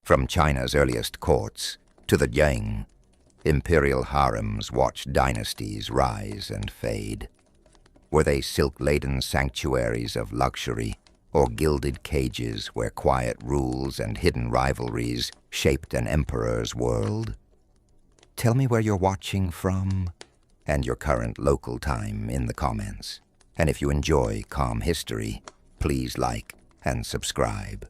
From China's earliest courts to the Yang, imperial harems watched dynasties rise and fade. Were they silk-laden sanctuaries of luxury, or gilded cages where quiet rules and hidden rivalries shaped an emperor's world? Tell me where you're watching from and your current local time in the comments. And if you enjoy calm history, please like and subscribe.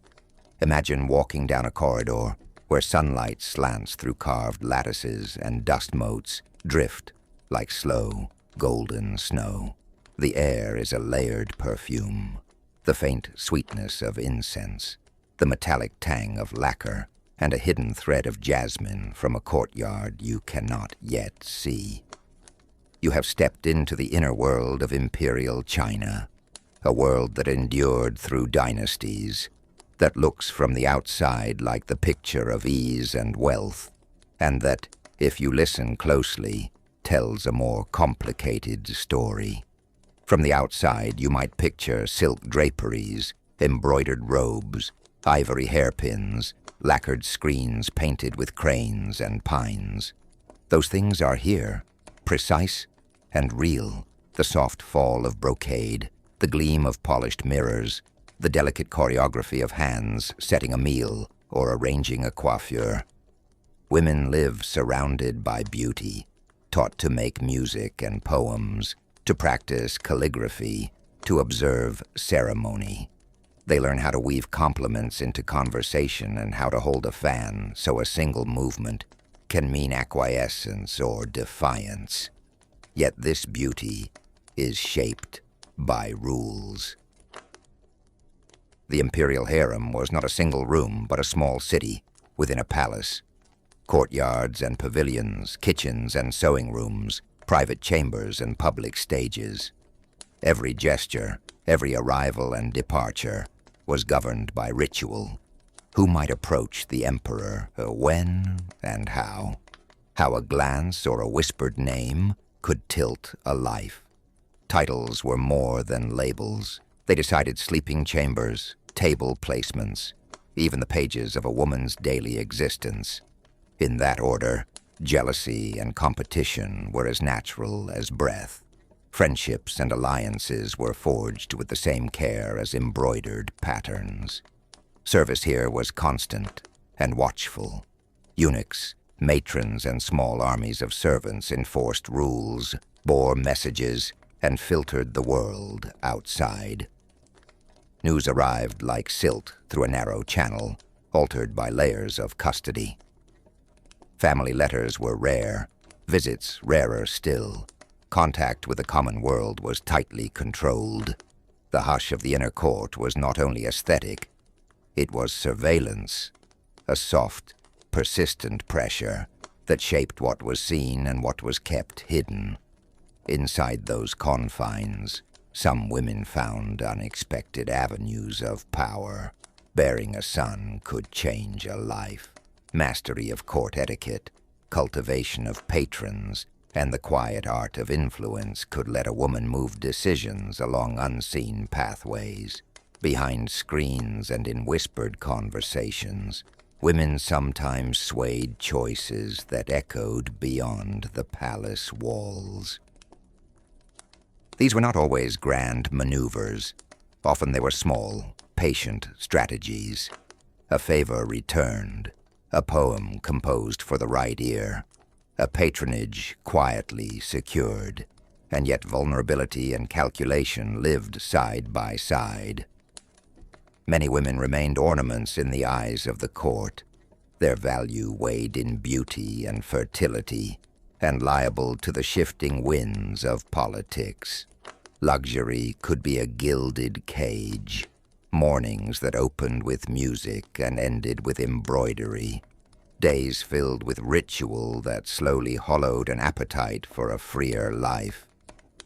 Imagine walking down a corridor where sunlight slants through carved lattices and dust motes drift like slow, golden snow. The air is a layered perfume, the faint sweetness of incense, the metallic tang of lacquer, and a hidden thread of jasmine from a courtyard you cannot yet see. You have stepped into the inner world of imperial China, a world that endured through dynasties, that looks from the outside like the picture of ease and wealth, and that, if you listen closely, tells a more complicated story. From the outside, you might picture silk draperies, embroidered robes, ivory hairpins, lacquered screens painted with cranes and pines. Those things are here, precise and real. The soft fall of brocade, the gleam of polished mirrors, the delicate choreography of hands setting a meal or arranging a coiffure. Women live surrounded by beauty, taught to make music and poems, to practice calligraphy, to observe ceremony. They learn how to weave compliments into conversation and how to hold a fan so a single movement can mean acquiescence or defiance. Yet this beauty is shaped by rules. The imperial harem was not a single room, but a small city within a palace. Courtyards and pavilions, kitchens and sewing rooms, private chambers and public stages. Every gesture, every arrival and departure was governed by ritual. Who might approach the emperor, when and how? How a glance or a whispered name could tilt a life. Titles were more than labels. They decided sleeping chambers, table placements, even the pages of a woman's daily existence. In that order, jealousy and competition were as natural as breath. Friendships and alliances were forged with the same care as embroidered patterns. Service here was constant and watchful. Eunuchs, matrons, and small armies of servants enforced rules, bore messages, and filtered the world outside. News arrived like silt through a narrow channel, altered by layers of custody. Family letters were rare, visits rarer still. Contact with the common world was tightly controlled. The hush of the inner court was not only aesthetic, it was surveillance, a soft, persistent pressure that shaped what was seen and what was kept hidden. Inside those confines, some women found unexpected avenues of power. Bearing a son could change a life. Mastery of court etiquette, cultivation of patrons, and the quiet art of influence could let a woman move decisions along unseen pathways. Behind screens and in whispered conversations, women sometimes swayed choices that echoed beyond the palace walls. These were not always grand maneuvers. Often they were small, patient strategies. A favor returned, a poem composed for the right ear, a patronage quietly secured, and yet vulnerability and calculation lived side by side. Many women remained ornaments in the eyes of the court, their value weighed in beauty and fertility, and liable to the shifting winds of politics. Luxury could be a gilded cage, mornings that opened with music and ended with embroidery, days filled with ritual that slowly hollowed an appetite for a freer life.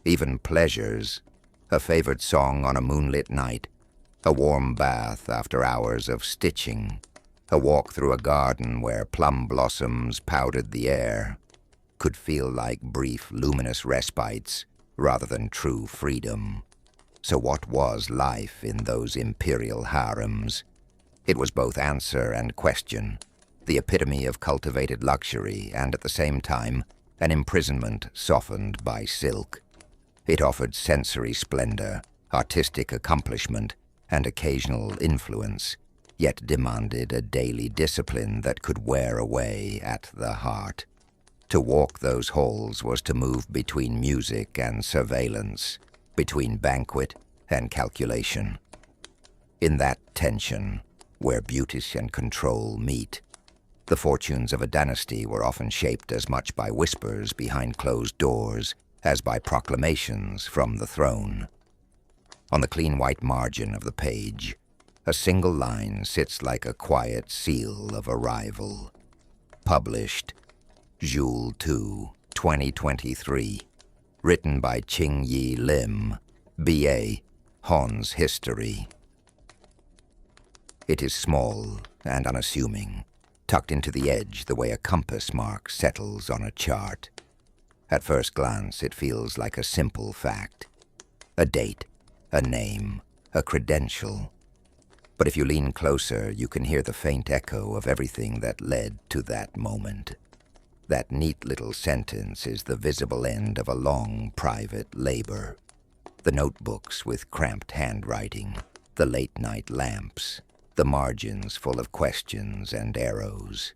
Even pleasures, a favored song on a moonlit night, a warm bath after hours of stitching, a walk through a garden where plum blossoms powdered the air, could feel like brief, luminous respites rather than true freedom. So what was life in those imperial harems? It was both answer and question, the epitome of cultivated luxury and at the same time an imprisonment softened by silk. It offered sensory splendor, artistic accomplishment, and occasional influence, yet demanded a daily discipline that could wear away at the heart. To walk those halls was to move between music and surveillance, between banquet and calculation. In that tension, where beauty and control meet, the fortunes of a dynasty were often shaped as much by whispers behind closed doors as by proclamations from the throne. On the clean white margin of the page, a single line sits like a quiet seal of arrival. Published, Jules 2, 2023. Written by Qing-Yi Lim, B.A., Han's History. It is small and unassuming, tucked into the edge the way a compass mark settles on a chart. At first glance, it feels like a simple fact. A date, a name, a credential. But if you lean closer, you can hear the faint echo of everything that led to that moment. That neat little sentence is the visible end of a long, private labor. The notebooks with cramped handwriting, the late-night lamps, the margins full of questions and arrows.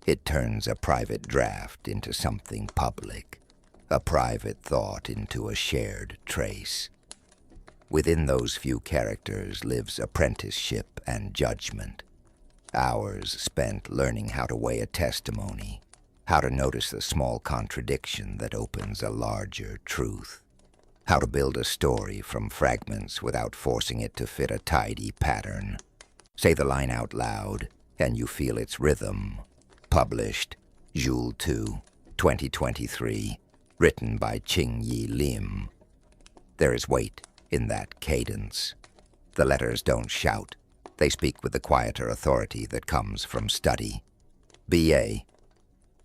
It turns a private draft into something public, a private thought into a shared trace. Within those few characters lives apprenticeship and judgment. Hours spent learning how to weigh a testimony, how to notice the small contradiction that opens a larger truth, how to build a story from fragments without forcing it to fit a tidy pattern. Say the line out loud, and you feel its rhythm. Published, Jules 2, 2023. Written by Qing-Yi Lim. There is weight in that cadence. The letters don't shout. They speak with the quieter authority that comes from study. B.A.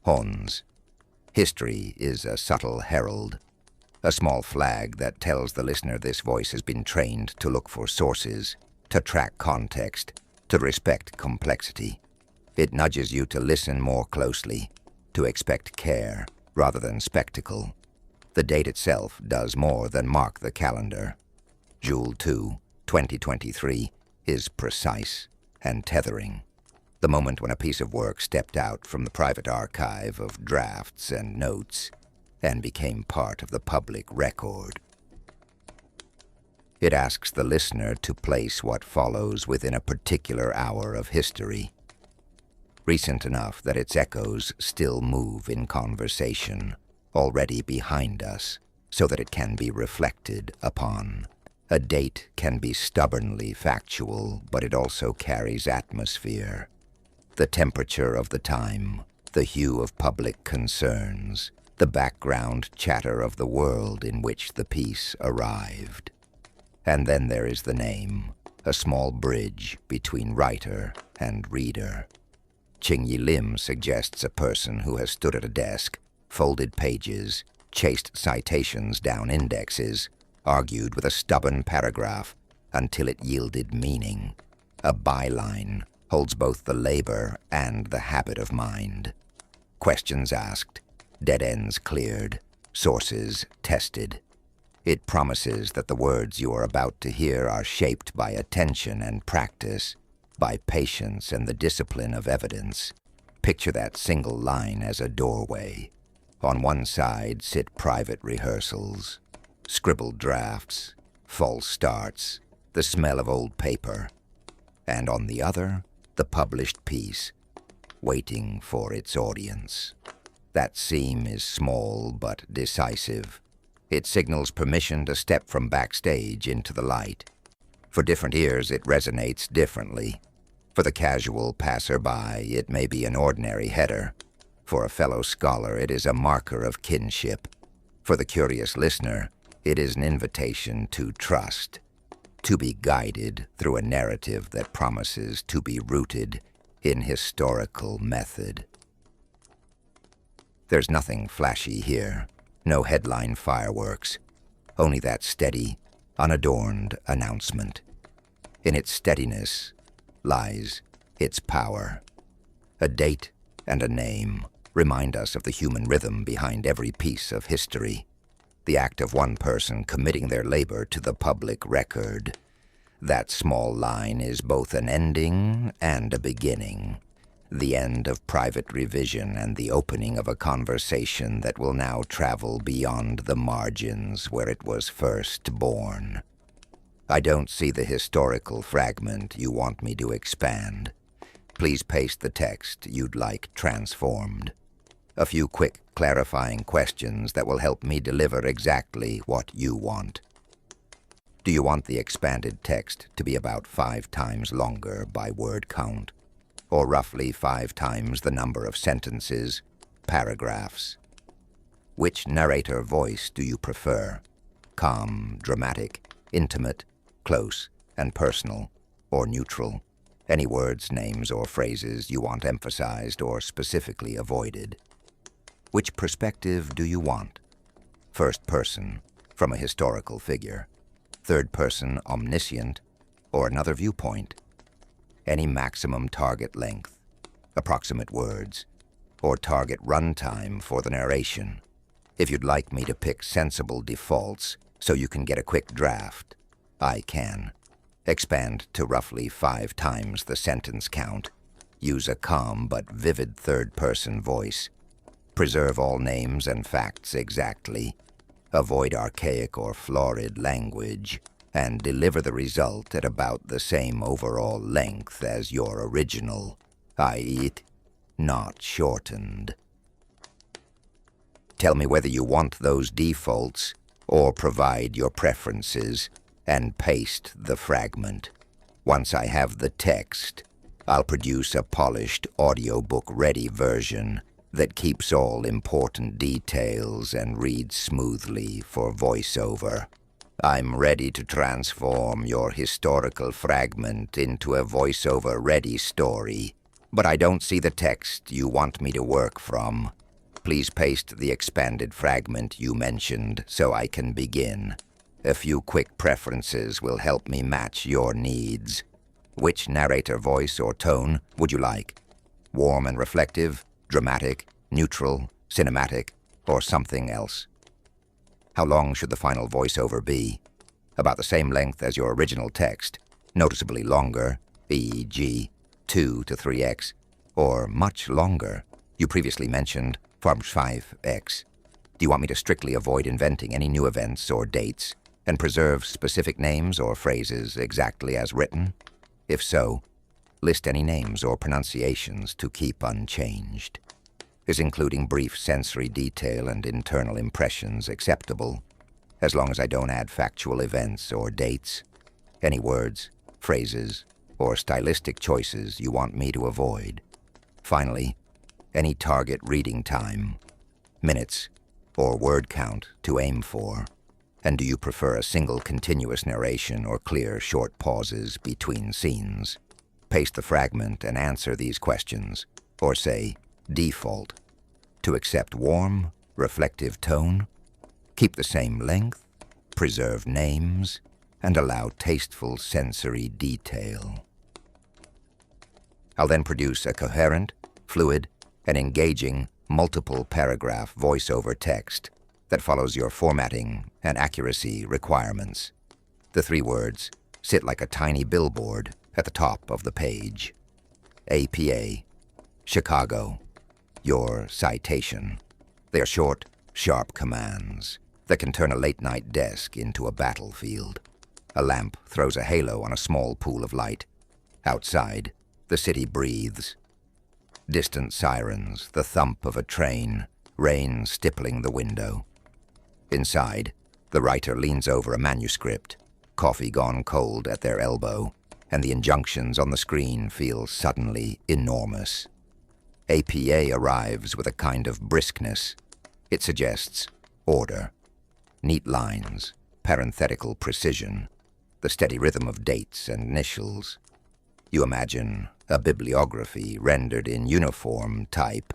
Hans. History is a subtle herald, a small flag that tells the listener this voice has been trained to look for sources, to track context, to respect complexity. It nudges you to listen more closely, to expect care rather than spectacle. The date itself does more than mark the calendar. Jules 2, 2023 is precise and tethering. The moment when a piece of work stepped out from the private archive of drafts and notes and became part of the public record. It asks the listener to place what follows within a particular hour of history, recent enough that its echoes still move in conversation, already behind us, so that it can be reflected upon. A date can be stubbornly factual, but it also carries atmosphere. The temperature of the time, the hue of public concerns, the background chatter of the world in which the piece arrived. And then there is the name, a small bridge between writer and reader. Qing-Yi Lim suggests a person who has stood at a desk, folded pages, chased citations down indexes, argued with a stubborn paragraph until it yielded meaning. A byline holds both the labor and the habit of mind. Questions asked, dead ends cleared, sources tested. It promises that the words you are about to hear are shaped by attention and practice, by patience and the discipline of evidence. Picture that single line as a doorway. On one side sit private rehearsals, scribbled drafts, false starts, the smell of old paper. And on the other, the published piece, waiting for its audience. That seam is small but decisive. It signals permission to step from backstage into the light. For different ears, it resonates differently. For the casual passerby, it may be an ordinary header. For a fellow scholar, it is a marker of kinship. For the curious listener, it is an invitation to trust, to be guided through a narrative that promises to be rooted in historical method. There's nothing flashy here. No headline fireworks, only that steady, unadorned announcement. In its steadiness, lies its power. A date and a name remind us of the human rhythm behind every piece of history, the act of one person committing their labor to the public record. That small line is both an ending and a beginning, the end of private revision and the opening of a conversation that will now travel beyond the margins where it was first born. I don't see the historical fragment you want me to expand. Please paste the text you'd like transformed. A few quick clarifying questions that will help me deliver exactly what you want. Do you want the expanded text to be about 5 times longer by word count, or roughly 5 times the number of sentences, paragraphs? Which narrator voice do you prefer? Calm, dramatic, intimate, close, and personal, or neutral? Any words, names, or phrases you want emphasized or specifically avoided? Which perspective do you want? First person, from a historical figure. Third person, omniscient, or another viewpoint. Any maximum target length, approximate words, or target runtime for the narration. If you'd like me to pick sensible defaults so you can get a quick draft, I can. Expand to roughly 5 times the sentence count. Use a calm but vivid third-person voice. Preserve all names and facts exactly. Avoid archaic or florid language, and deliver the result at about the same overall length as your original, i.e., not shortened. Tell me whether you want those defaults, or provide your preferences, and paste the fragment. Once I have the text, I'll produce a polished audiobook-ready version that keeps all important details and reads smoothly for voiceover. I'm ready to transform your historical fragment into a voiceover-ready story, but I don't see the text you want me to work from. Please paste the expanded fragment you mentioned so I can begin. A few quick preferences will help me match your needs. Which narrator voice or tone would you like? Warm and reflective, dramatic, neutral, cinematic, or something else? How long should the final voiceover be? About the same length as your original text, noticeably longer, e.g., 2 to 3x, or much longer? You previously mentioned 5x. Do you want me to strictly avoid inventing any new events or dates, and preserve specific names or phrases exactly as written? If so, list any names or pronunciations to keep unchanged. Is including brief sensory detail and internal impressions acceptable, as long as I don't add factual events or dates? Any words, phrases, or stylistic choices you want me to avoid? Finally, any target reading time, minutes, or word count to aim for? And do you prefer a single continuous narration or clear short pauses between scenes? Paste the fragment and answer these questions, or say, default. To accept warm, reflective tone, keep the same length, preserve names, and allow tasteful sensory detail. I'll then produce a coherent, fluid, and engaging multiple paragraph voiceover text that follows your formatting and accuracy requirements. The 3 words sit like a tiny billboard at the top of the page. APA, Chicago, your citation. They are short, sharp commands that can turn a late-night desk into a battlefield. A lamp throws a halo on a small pool of light. Outside, the city breathes. Distant sirens, the thump of a train, rain stippling the window. Inside, the writer leans over a manuscript, coffee gone cold at their elbow, and the injunctions on the screen feel suddenly enormous. APA arrives with a kind of briskness. It suggests order, neat lines, parenthetical precision, the steady rhythm of dates and initials. You imagine a bibliography rendered in uniform type,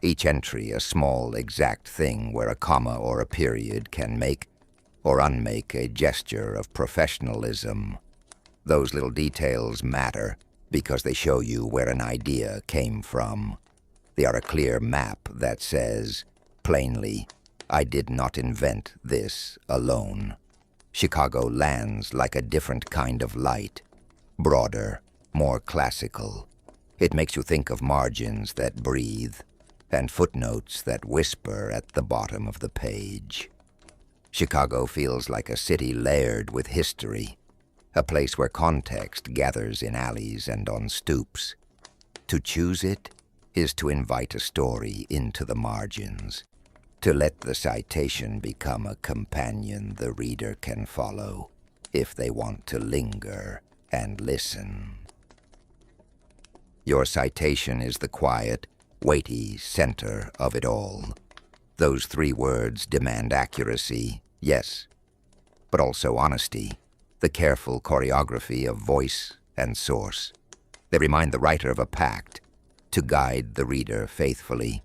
each entry a small, exact thing where a comma or a period can make or unmake a gesture of professionalism. Those little details matter, because they show you where an idea came from. They are a clear map that says, plainly, I did not invent this alone. Chicago lands like a different kind of light, broader, more classical. It makes you think of margins that breathe and footnotes that whisper at the bottom of the page. Chicago feels like a city layered with history, a place where context gathers in alleys and on stoops. To choose it is to invite a story into the margins, to let the citation become a companion the reader can follow if they want to linger and listen. Your citation is the quiet, weighty center of it all. Those 3 words demand accuracy, yes, but also honesty, the careful choreography of voice and source. They remind the writer of a pact, to guide the reader faithfully,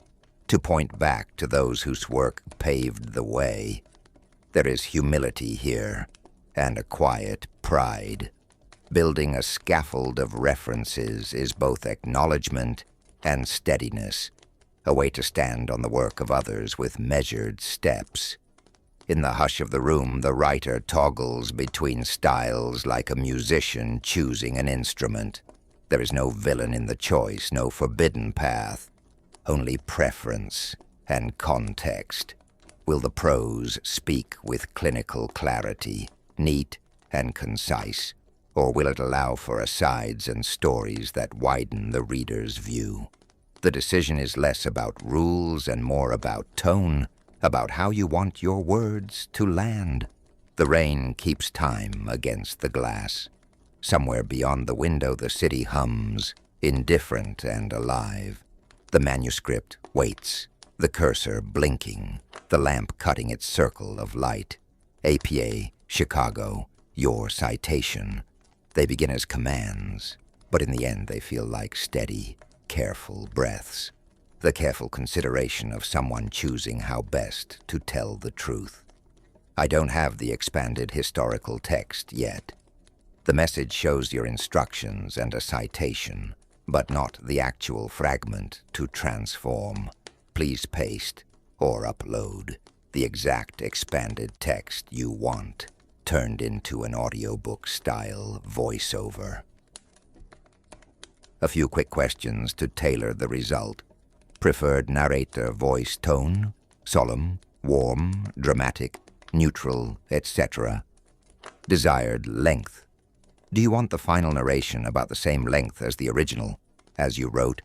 to point back to those whose work paved the way. There is humility here, and a quiet pride. Building a scaffold of references is both acknowledgement and steadiness, a way to stand on the work of others with measured steps. In the hush of the room, the writer toggles between styles like a musician choosing an instrument. There is no villain in the choice, no forbidden path, only preference and context. Will the prose speak with clinical clarity, neat and concise, or will it allow for asides and stories that widen the reader's view? The decision is less about rules and more about tone, about how you want your words to land. The rain keeps time against the glass. Somewhere beyond the window the city hums, indifferent and alive. The manuscript waits, the cursor blinking, the lamp cutting its circle of light. APA, Chicago, your citation. They begin as commands, but in the end they feel like steady, careful breaths. The careful consideration of someone choosing how best to tell the truth. I don't have the expanded historical text yet. The message shows your instructions and a citation, but not the actual fragment to transform. Please paste or upload the exact expanded text you want, turned into an audiobook-style voiceover. A few quick questions to tailor the result. Preferred narrator voice tone, solemn, warm, dramatic, neutral, etc. Desired length. Do you want the final narration about the same length as the original, as you wrote?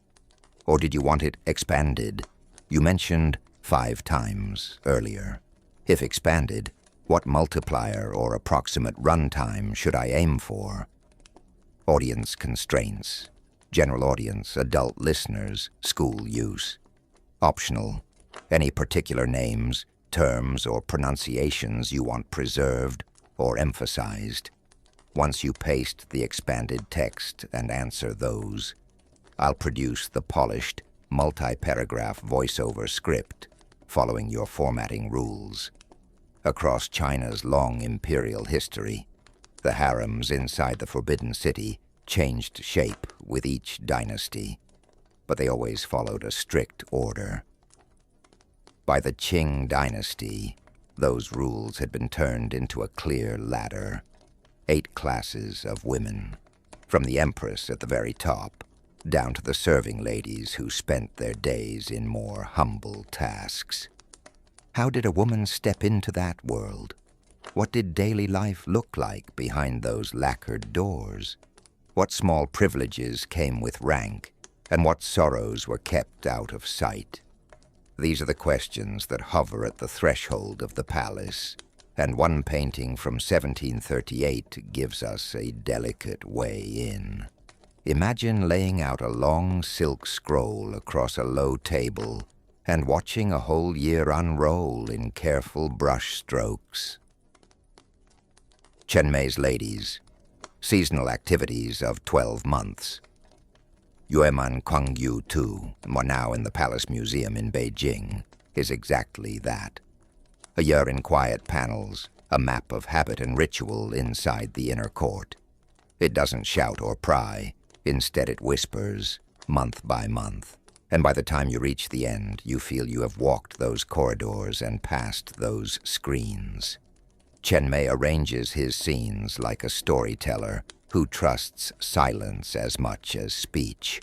Or did you want it expanded? You mentioned 5 times earlier. If expanded, what multiplier or approximate runtime should I aim for? Audience constraints. General audience, adult listeners, school use. Optional. Any particular names, terms, or pronunciations you want preserved or emphasized. Once you paste the expanded text and answer those, I'll produce the polished, multi-paragraph voiceover script following your formatting rules. Across China's long imperial history, the harems inside the Forbidden City changed shape with each dynasty, but they always followed a strict order. By the Qing dynasty, those rules had been turned into a clear ladder. 8 classes of women, from the empress at the very top, down to the serving ladies who spent their days in more humble tasks. How did a woman step into that world? What did daily life look like behind those lacquered doors? What small privileges came with rank, and what sorrows were kept out of sight? These are the questions that hover at the threshold of the palace, and one painting from 1738 gives us a delicate way in. Imagine laying out a long silk scroll across a low table and watching a whole year unroll in careful brush strokes. Chenmei's ladies, seasonal activities of 12 months. Yueman Kuangyu Tu, now in the Palace Museum in Beijing, is exactly that. A year in quiet panels, a map of habit and ritual inside the inner court. It doesn't shout or pry. Instead it whispers, month by month, and by the time you reach the end, you feel you have walked those corridors and passed those screens. Chenmei arranges his scenes like a storyteller who trusts silence as much as speech.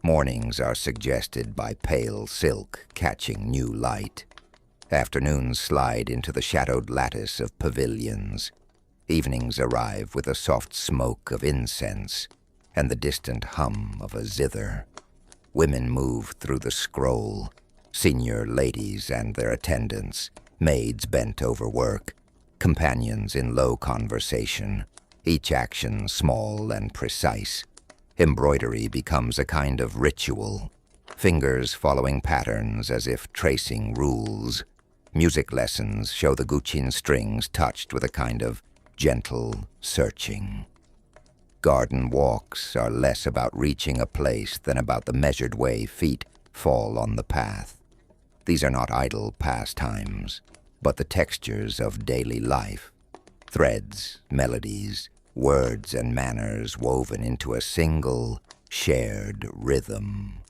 Mornings are suggested by pale silk catching new light. Afternoons slide into the shadowed lattice of pavilions. Evenings arrive with a soft smoke of incense and the distant hum of a zither. Women move through the scroll, senior ladies and their attendants, maids bent over work, companions in low conversation, each action small and precise. Embroidery becomes a kind of ritual, fingers following patterns as if tracing rules. Music lessons show the guqin strings touched with a kind of gentle searching. Garden walks are less about reaching a place than about the measured way feet fall on the path. These are not idle pastimes, but the textures of daily life, threads, melodies, words and manners woven into a single, shared rhythm.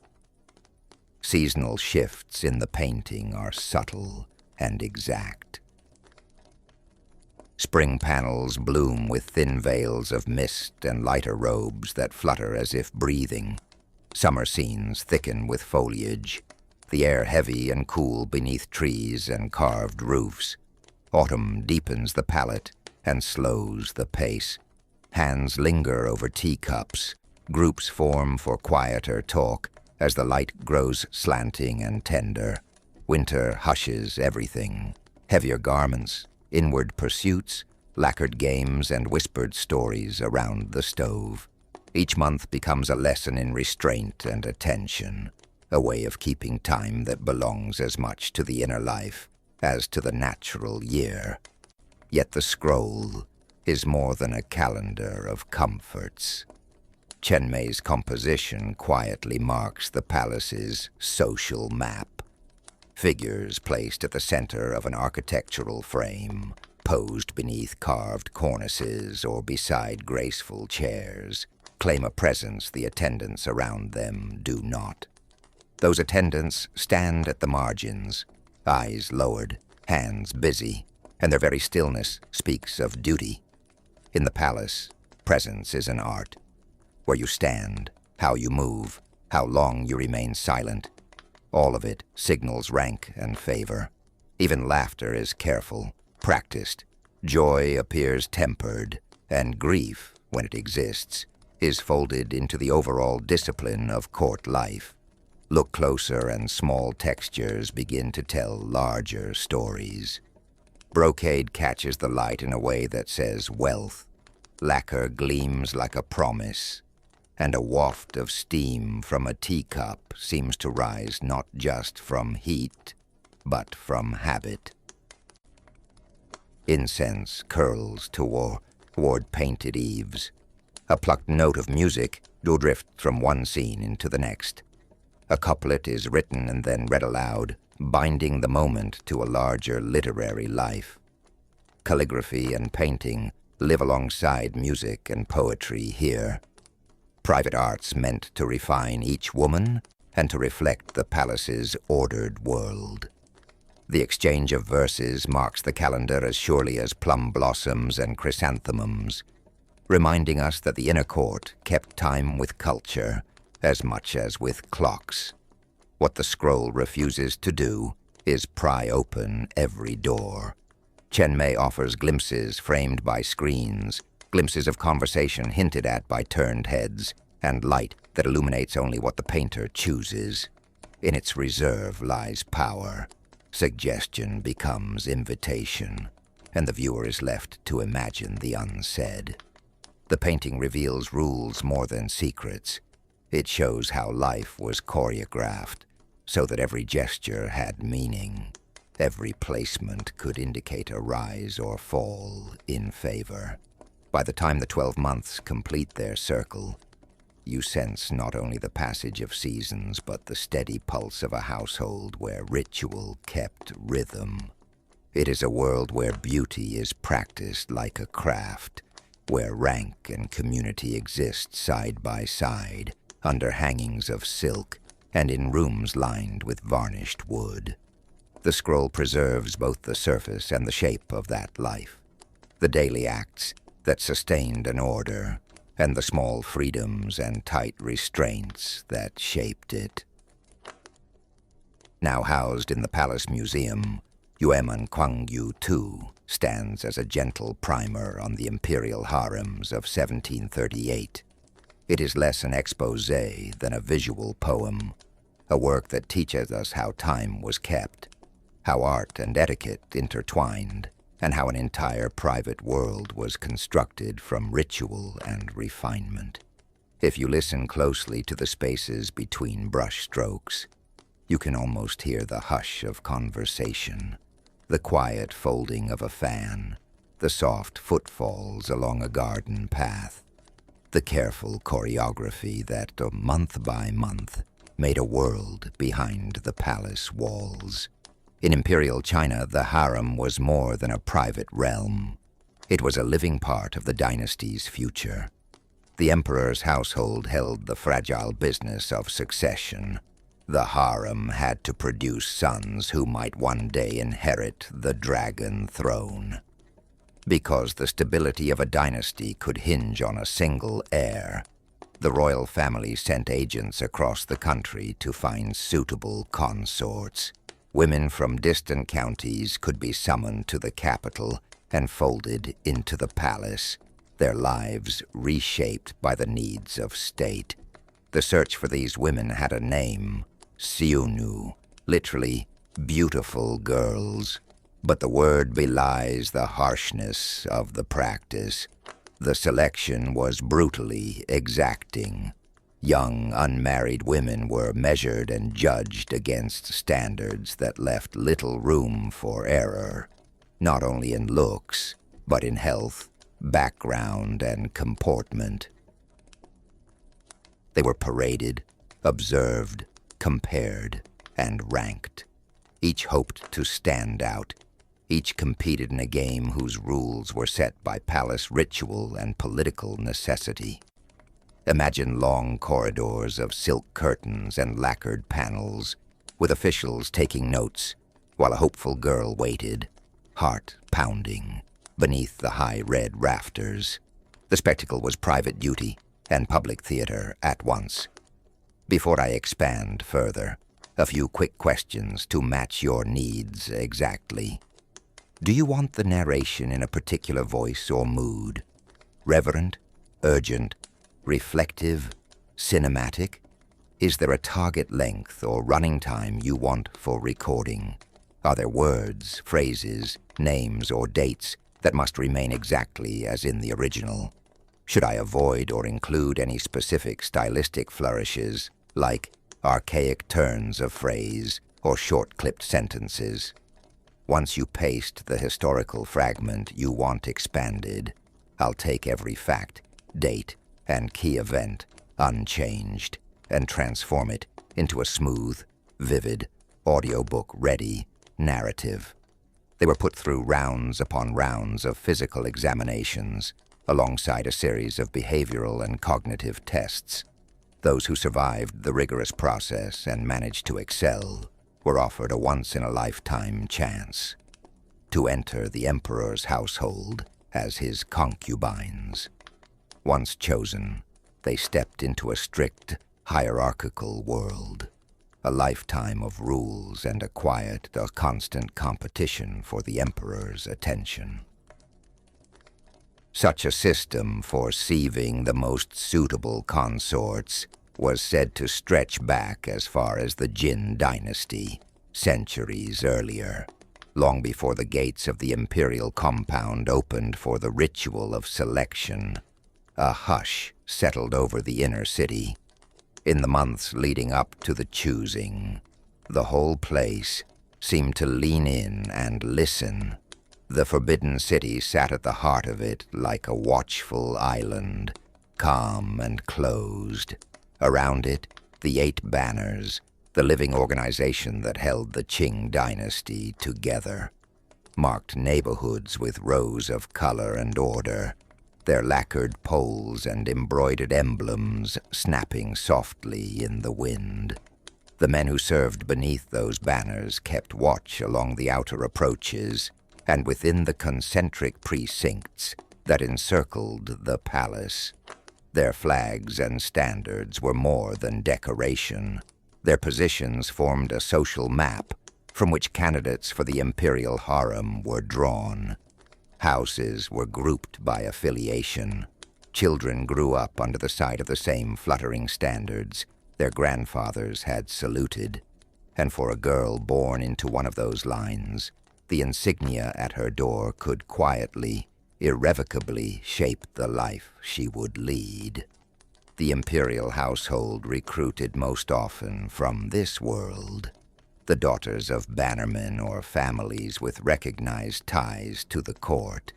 Seasonal shifts in the painting are subtle and exact. Spring panels bloom with thin veils of mist and lighter robes that flutter as if breathing. Summer scenes thicken with foliage, the air heavy and cool beneath trees and carved roofs. Autumn deepens the palette and slows the pace. Hands linger over teacups. Groups form for quieter talk as the light grows slanting and tender. Winter hushes everything. Heavier garments, inward pursuits, lacquered games, and whispered stories around the stove. Each month becomes a lesson in restraint and attention, a way of keeping time that belongs as much to the inner life as to the natural year. Yet the scroll is more than a calendar of comforts. Chenmei's composition quietly marks the palace's social map. Figures placed at the center of an architectural frame, posed beneath carved cornices or beside graceful chairs, claim a presence the attendants around them do not. Those attendants stand at the margins, eyes lowered, hands busy, and their very stillness speaks of duty. In the palace, presence is an art. Where you stand, how you move, how long you remain silent, all of it signals rank and favor. Even laughter is careful, practiced. Joy appears tempered, and grief, when it exists, is folded into the overall discipline of court life. Look closer and small textures begin to tell larger stories. Brocade catches the light in a way that says wealth. Lacquer gleams like a promise, and a waft of steam from a teacup seems to rise not just from heat, but from habit. Incense curls toward painted eaves. A plucked note of music will drift from one scene into the next. A couplet is written and then read aloud, binding the moment to a larger literary life. Calligraphy and painting live alongside music and poetry here. Private arts meant to refine each woman and to reflect the palace's ordered world. The exchange of verses marks the calendar as surely as plum blossoms and chrysanthemums, reminding us that the inner court kept time with culture as much as with clocks. What the scroll refuses to do is pry open every door. Chenmei offers glimpses framed by screens, glimpses of conversation hinted at by turned heads, and light that illuminates only what the painter chooses. In its reserve lies power. Suggestion becomes invitation, and the viewer is left to imagine the unsaid. The painting reveals rules more than secrets. It shows how life was choreographed, so that every gesture had meaning. Every placement could indicate a rise or fall in favor. By the time the 12 months complete their circle, you sense not only the passage of seasons, but the steady pulse of a household where ritual kept rhythm. It is a world where beauty is practiced like a craft, where rank and community exist side by side, under hangings of silk and in rooms lined with varnished wood. The scroll preserves both the surface and the shape of that life, the daily acts that sustained an order, and the small freedoms and tight restraints that shaped it. Now housed in the Palace Museum, Yueman Kwangyu II stands as a gentle primer on the imperial harems of 1738. It is less an exposé than a visual poem, a work that teaches us how time was kept, how art and etiquette intertwined, and how an entire private world was constructed from ritual and refinement. If you listen closely to the spaces between brush strokes, you can almost hear the hush of conversation, the quiet folding of a fan, the soft footfalls along a garden path, the careful choreography that, month by month, made a world behind the palace walls. In imperial China, the harem was more than a private realm. It was a living part of the dynasty's future. The emperor's household held the fragile business of succession. The harem had to produce sons who might one day inherit the dragon throne. Because the stability of a dynasty could hinge on a single heir, the royal family sent agents across the country to find suitable consorts. Women from distant counties could be summoned to the capital and folded into the palace, their lives reshaped by the needs of state. The search for these women had a name, Siunu, literally beautiful girls. But the word belies the harshness of the practice. The selection was brutally exacting. Young, unmarried women were measured and judged against standards that left little room for error, not only in looks, but in health, background, and comportment. They were paraded, observed, compared, and ranked. Each hoped to stand out. Each competed in a game whose rules were set by palace ritual and political necessity. Imagine long corridors of silk curtains and lacquered panels, with officials taking notes, while a hopeful girl waited, heart pounding, beneath the high red rafters. The spectacle was private duty and public theater at once. Before I expand further, a few quick questions to match your needs exactly. Do you want the narration in a particular voice or mood? Reverent, urgent, reflective, cinematic? Is there a target length or running time you want for recording? Are there words, phrases, names, or dates that must remain exactly as in the original? Should I avoid or include any specific stylistic flourishes, like archaic turns of phrase or short-clipped sentences? Once you paste the historical fragment you want expanded, I'll take every fact, date, and key event unchanged and transform it into a smooth, vivid, audiobook-ready narrative. They were put through rounds upon rounds of physical examinations, alongside a series of behavioral and cognitive tests. Those who survived the rigorous process and managed to excel were offered a once-in-a-lifetime chance to enter the emperor's household as his concubines. Once chosen, they stepped into a strict, hierarchical world, a lifetime of rules and a constant competition for the emperor's attention. Such a system for sieving the most suitable consorts was said to stretch back as far as the Jin dynasty, centuries earlier, long before the gates of the imperial compound opened for the ritual of selection. A hush settled over the inner city. In the months leading up to the choosing, the whole place seemed to lean in and listen. The Forbidden City sat at the heart of it like a watchful island, calm and closed. Around it, the 8 banners, the living organization that held the Qing dynasty together, marked neighborhoods with rows of color and order. their lacquered poles and embroidered emblems snapping softly in the wind. The men who served beneath those banners kept watch along the outer approaches and within the concentric precincts that encircled the palace. Their flags and standards were more than decoration. Their positions formed a social map from which candidates for the imperial harem were drawn. Houses were grouped by affiliation. Children grew up under the sight of the same fluttering standards their grandfathers had saluted, and for a girl born into one of those lines, the insignia at her door could quietly, irrevocably shape the life she would lead. The imperial household recruited most often from this world, the daughters of bannermen or families with recognized ties to the court,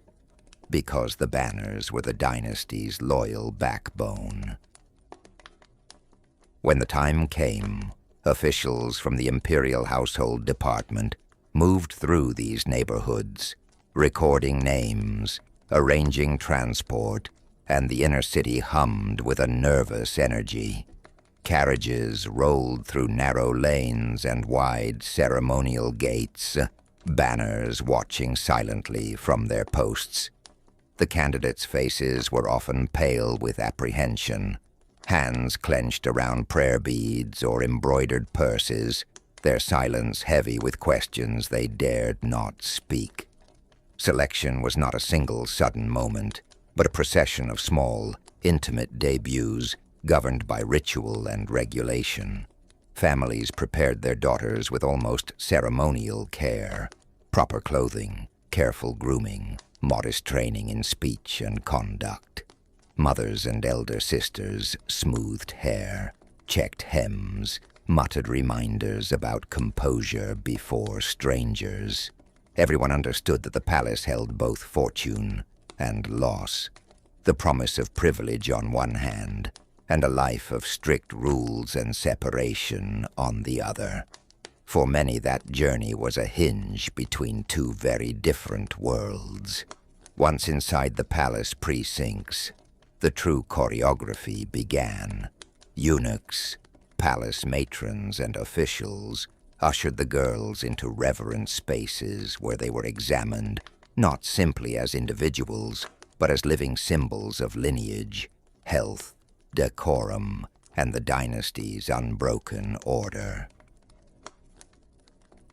because the banners were the dynasty's loyal backbone. When the time came, officials from the imperial household department moved through these neighborhoods, recording names, arranging transport, and the inner city hummed with a nervous energy. Carriages rolled through narrow lanes and wide ceremonial gates, banners watching silently from their posts. The candidates' faces were often pale with apprehension, hands clenched around prayer beads or embroidered purses, their silence heavy with questions they dared not speak. Selection was not a single sudden moment, but a procession of small, intimate debuts governed by ritual and regulation. Families prepared their daughters with almost ceremonial care, proper clothing, careful grooming, modest training in speech and conduct. Mothers and elder sisters smoothed hair, checked hems, muttered reminders about composure before strangers. Everyone understood that the palace held both fortune and loss, the promise of privilege on one hand, and a life of strict rules and separation on the other. For many, that journey was a hinge between two very different worlds. Once inside the palace precincts, the true choreography began. Eunuchs, palace matrons, and officials ushered the girls into reverent spaces where they were examined not simply as individuals, but as living symbols of lineage, health, decorum, and the dynasty's unbroken order.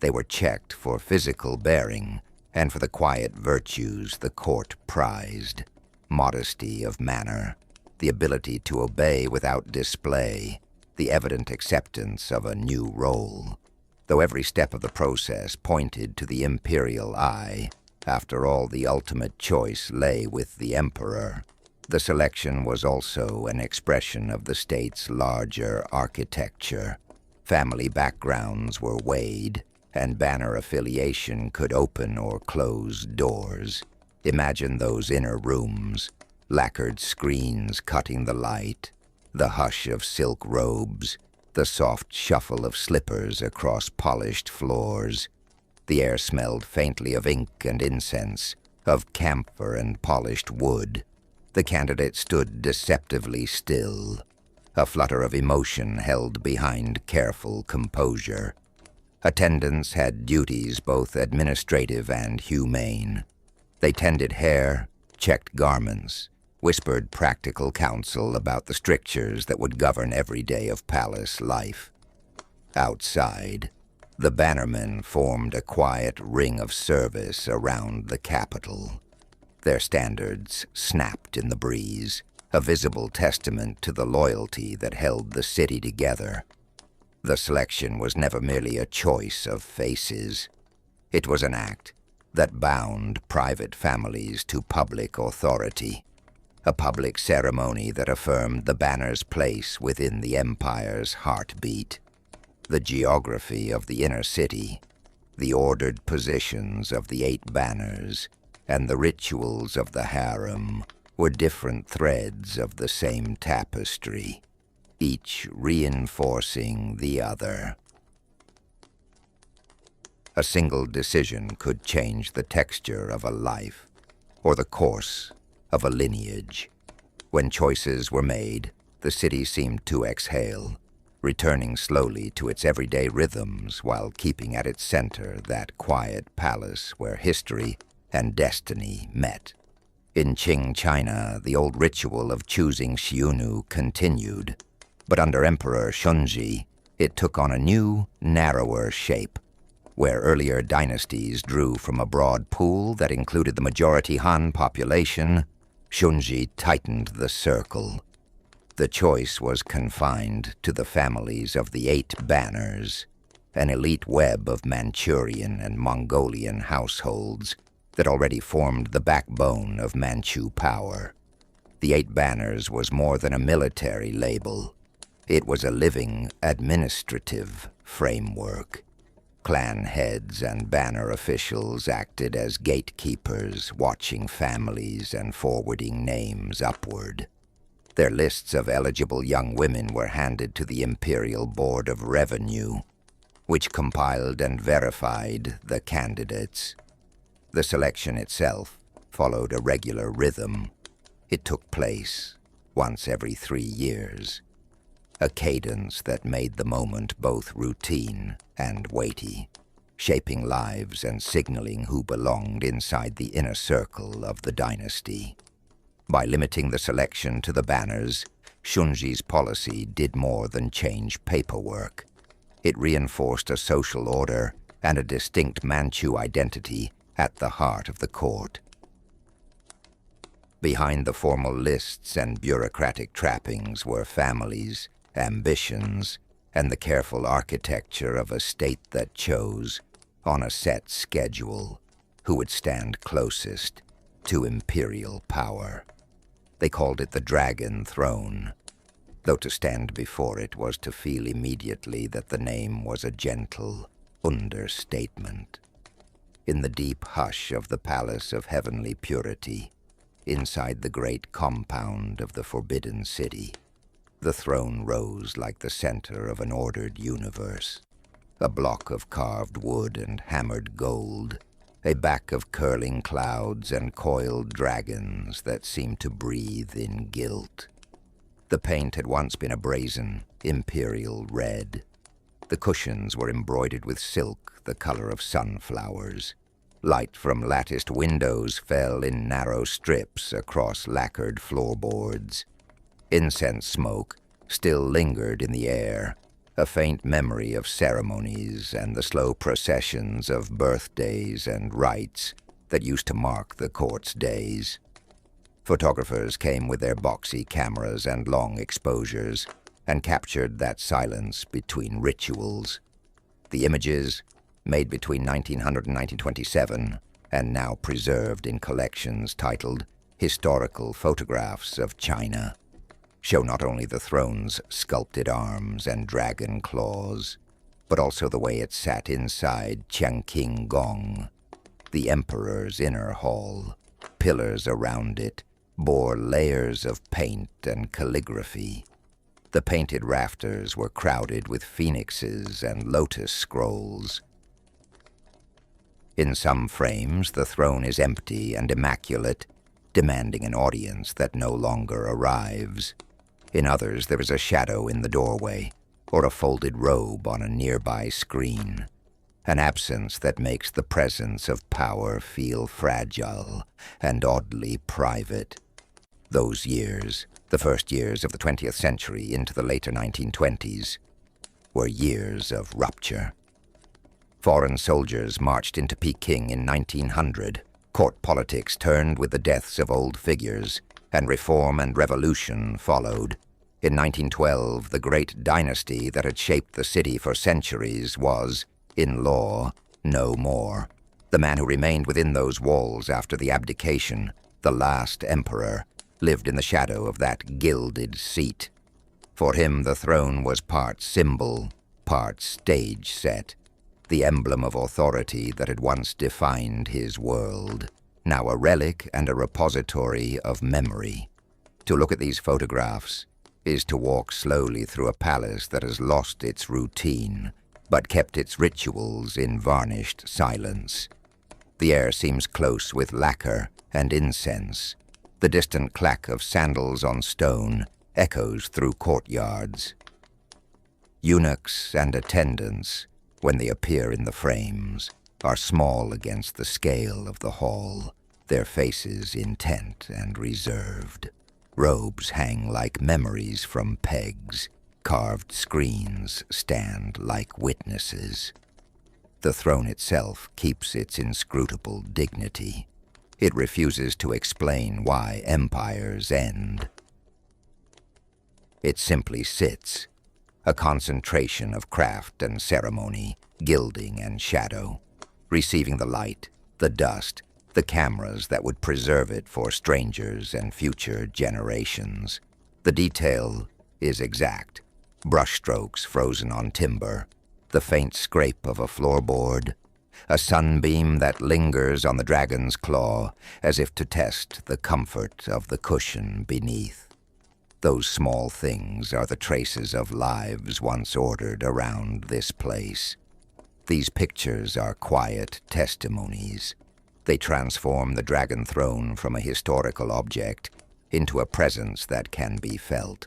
They were checked for physical bearing and for the quiet virtues the court prized: modesty of manner, the ability to obey without display, the evident acceptance of a new role. Though every step of the process pointed to the imperial eye, after all, the ultimate choice lay with the emperor. The selection was also an expression of the state's larger architecture. Family backgrounds were weighed, and banner affiliation could open or close doors. Imagine those inner rooms, lacquered screens cutting the light, the hush of silk robes, the soft shuffle of slippers across polished floors. The air smelled faintly of ink and incense, of camphor and polished wood. The candidate stood deceptively still, a flutter of emotion held behind careful composure. Attendants had duties both administrative and humane. They tended hair, checked garments, whispered practical counsel about the strictures that would govern every day of palace life. Outside, the bannermen formed a quiet ring of service around the capital. Their standards snapped in the breeze, a visible testament to the loyalty that held the city together. The selection was never merely a choice of faces. It was an act that bound private families to public authority, a public ceremony that affirmed the banner's place within the empire's heartbeat. The geography of the inner city, the ordered positions of the 8 banners, and the rituals of the harem were different threads of the same tapestry, each reinforcing the other. A single decision could change the texture of a life, or the course of a lineage. When choices were made, the city seemed to exhale, returning slowly to its everyday rhythms while keeping at its center that quiet palace where history and destiny met. In Qing China, the old ritual of choosing Xiunu continued, but under Emperor Shunji, it took on a new, narrower shape. Where earlier dynasties drew from a broad pool that included the majority Han population, Shunji tightened the circle. The choice was confined to the families of the 8 banners, an elite web of Manchurian and Mongolian households that already formed the backbone of Manchu power. The 8 banners was more than a military label. It was a living, administrative framework. Clan heads and banner officials acted as gatekeepers, watching families and forwarding names upward. Their lists of eligible young women were handed to the Imperial Board of Revenue, which compiled and verified the candidates. The selection itself followed a regular rhythm. It took place once every 3 years, a cadence that made the moment both routine and weighty, shaping lives and signaling who belonged inside the inner circle of the dynasty. By limiting the selection to the banners, Shunji's policy did more than change paperwork. It reinforced a social order and a distinct Manchu identity at the heart of the court. Behind the formal lists and bureaucratic trappings were families, ambitions, and the careful architecture of a state that chose, on a set schedule, who would stand closest to imperial power. They called it the Dragon Throne, though to stand before it was to feel immediately that the name was a gentle understatement. In the deep hush of the Palace of Heavenly Purity, inside the great compound of the Forbidden City, the throne rose like the center of an ordered universe, a block of carved wood and hammered gold, a back of curling clouds and coiled dragons that seemed to breathe in guilt. The paint had once been a brazen, imperial red. The cushions were embroidered with silk the color of sunflowers. Light from latticed windows fell in narrow strips across lacquered floorboards. Incense smoke still lingered in the air, a faint memory of ceremonies and the slow processions of birthdays and rites that used to mark the court's days. Photographers came with their boxy cameras and long exposures and captured that silence between rituals. The images, made between 1900 and 1927, and now preserved in collections titled Historical Photographs of China, show not only the throne's sculpted arms and dragon claws, but also the way it sat inside Chengqing Gong, the emperor's inner hall. Pillars around it bore layers of paint and calligraphy. The painted rafters were crowded with phoenixes and lotus scrolls. In some frames, the throne is empty and immaculate, demanding an audience that no longer arrives. In others, there is a shadow in the doorway, or a folded robe on a nearby screen, an absence that makes the presence of power feel fragile and oddly private. Those years, the first years of the 20th century into the later 1920s, were years of rupture. Foreign soldiers marched into Peking in 1900. Court politics turned with the deaths of old figures, and reform and revolution followed. In 1912, the great dynasty that had shaped the city for centuries was, in law, no more. The man who remained within those walls after the abdication, the last emperor, lived in the shadow of that gilded seat. For him, the throne was part symbol, part stage set, the emblem of authority that had once defined his world, now a relic and a repository of memory. To look at these photographs is to walk slowly through a palace that has lost its routine, but kept its rituals in varnished silence. The air seems close with lacquer and incense. The distant clack of sandals on stone echoes through courtyards. Eunuchs and attendants, when they appear in the frames, are small against the scale of the hall, their faces intent and reserved. Robes hang like memories from pegs. Carved screens stand like witnesses. The throne itself keeps its inscrutable dignity. It refuses to explain why empires end. It simply sits, a concentration of craft and ceremony, gilding and shadow, receiving the light, the dust, the cameras that would preserve it for strangers and future generations. The detail is exact. Brushstrokes frozen on timber, the faint scrape of a floorboard, a sunbeam that lingers on the dragon's claw as if to test the comfort of the cushion beneath. Those small things are the traces of lives once ordered around this place. These pictures are quiet testimonies. They transform the dragon throne from a historical object into a presence that can be felt.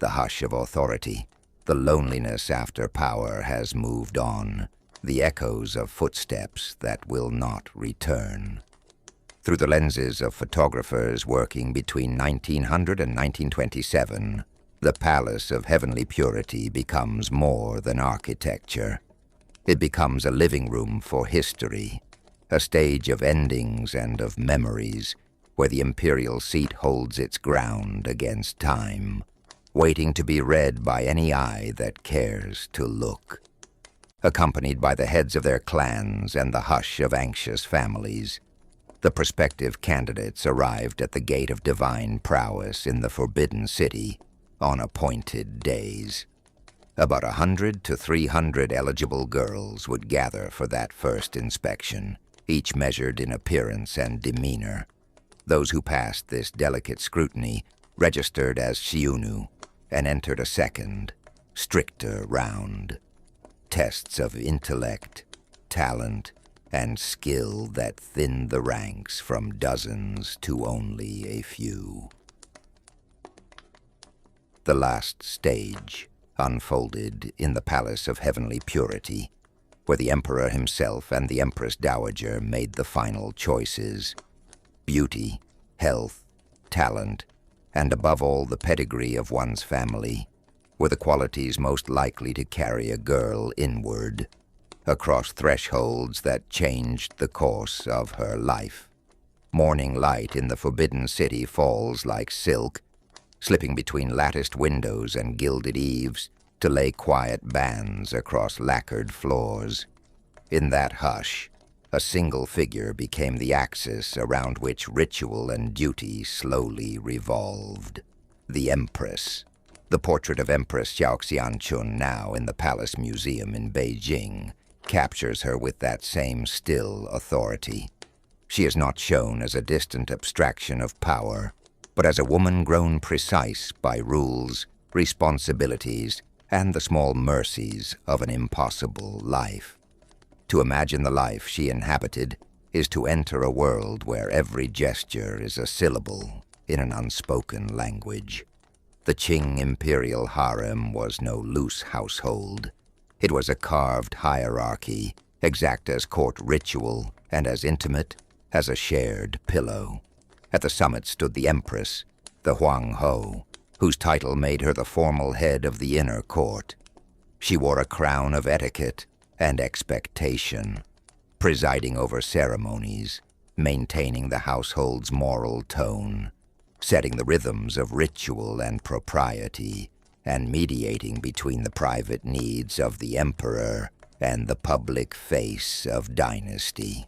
The hush of authority, the loneliness after power has moved on, the echoes of footsteps that will not return. Through the lenses of photographers working between 1900 and 1927, the Palace of Heavenly Purity becomes more than architecture. It becomes a living room for history, a stage of endings and of memories, where the imperial seat holds its ground against time, waiting to be read by any eye that cares to look. Accompanied by the heads of their clans and the hush of anxious families, the prospective candidates arrived at the gate of divine prowess in the Forbidden City on appointed days. About 100 to 300 eligible girls would gather for that first inspection, each measured in appearance and demeanor. Those who passed this delicate scrutiny registered as Shiunu and entered a second, stricter round. Tests of intellect, talent, and skill that thinned the ranks from dozens to only a few. The last stage unfolded in the Palace of Heavenly Purity, where the Emperor himself and the Empress Dowager made the final choices. Beauty, health, talent, and above all the pedigree of one's family were the qualities most likely to carry a girl inward, across thresholds that changed the course of her life. Morning light in the Forbidden City falls like silk, slipping between latticed windows and gilded eaves to lay quiet bands across lacquered floors. In that hush, a single figure became the axis around which ritual and duty slowly revolved. The Empress. The portrait of Empress Xiaoxianchun, now in the Palace Museum in Beijing, captures her with that same still authority. She is not shown as a distant abstraction of power, but as a woman grown precise by rules, responsibilities, and the small mercies of an impossible life. To imagine the life she inhabited is to enter a world where every gesture is a syllable in an unspoken language. The Qing imperial harem was no loose household. It was a carved hierarchy, exact as court ritual and as intimate as a shared pillow. At the summit stood the Empress, the Huang Ho, whose title made her the formal head of the inner court. She wore a crown of etiquette and expectation, presiding over ceremonies, maintaining the household's moral tone, setting the rhythms of ritual and propriety, and mediating between the private needs of the emperor and the public face of dynasty.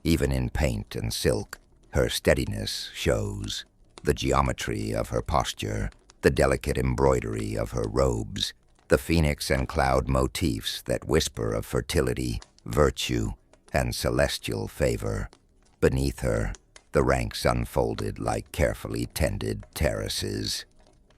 Even in paint and silk, her steadiness shows. The geometry of her posture, the delicate embroidery of her robes, the phoenix and cloud motifs that whisper of fertility, virtue, and celestial favor. Beneath her, the ranks unfolded like carefully tended terraces.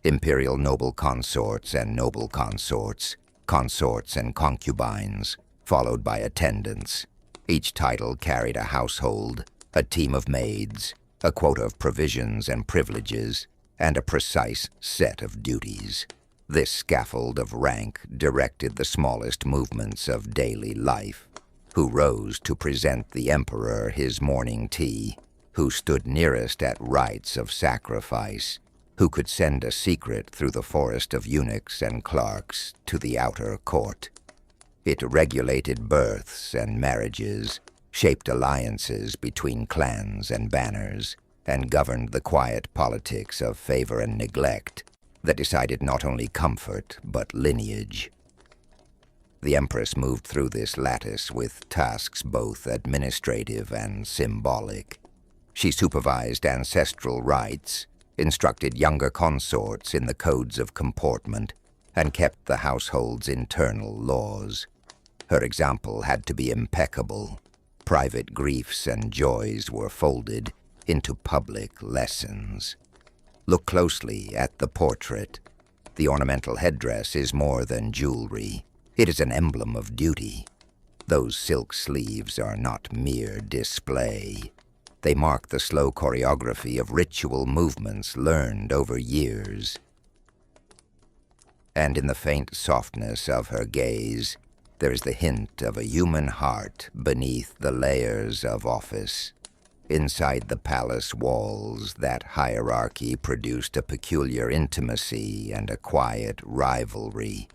Imperial noble consorts and noble consorts, consorts and concubines, followed by attendants. Each title carried a household, a team of maids, a quota of provisions and privileges, and a precise set of duties. This scaffold of rank directed the smallest movements of daily life. Who rose to present the emperor his morning tea, who stood nearest at rites of sacrifice, who could send a secret through the forest of eunuchs and clerks to the outer court. It regulated births and marriages, shaped alliances between clans and banners, and governed the quiet politics of favor and neglect that decided not only comfort but lineage. The Empress moved through this lattice with tasks both administrative and symbolic. She supervised ancestral rites, instructed younger consorts in the codes of comportment, and kept the household's internal laws. Her example had to be impeccable. Private griefs and joys were folded into public lessons. Look closely at the portrait. The ornamental headdress is more than jewelry. It is an emblem of duty. Those silk sleeves are not mere display. They mark the slow choreography of ritual movements learned over years. And in the faint softness of her gaze, there is the hint of a human heart beneath the layers of office. Inside the palace walls, that hierarchy produced a peculiar intimacy and a quiet rivalry.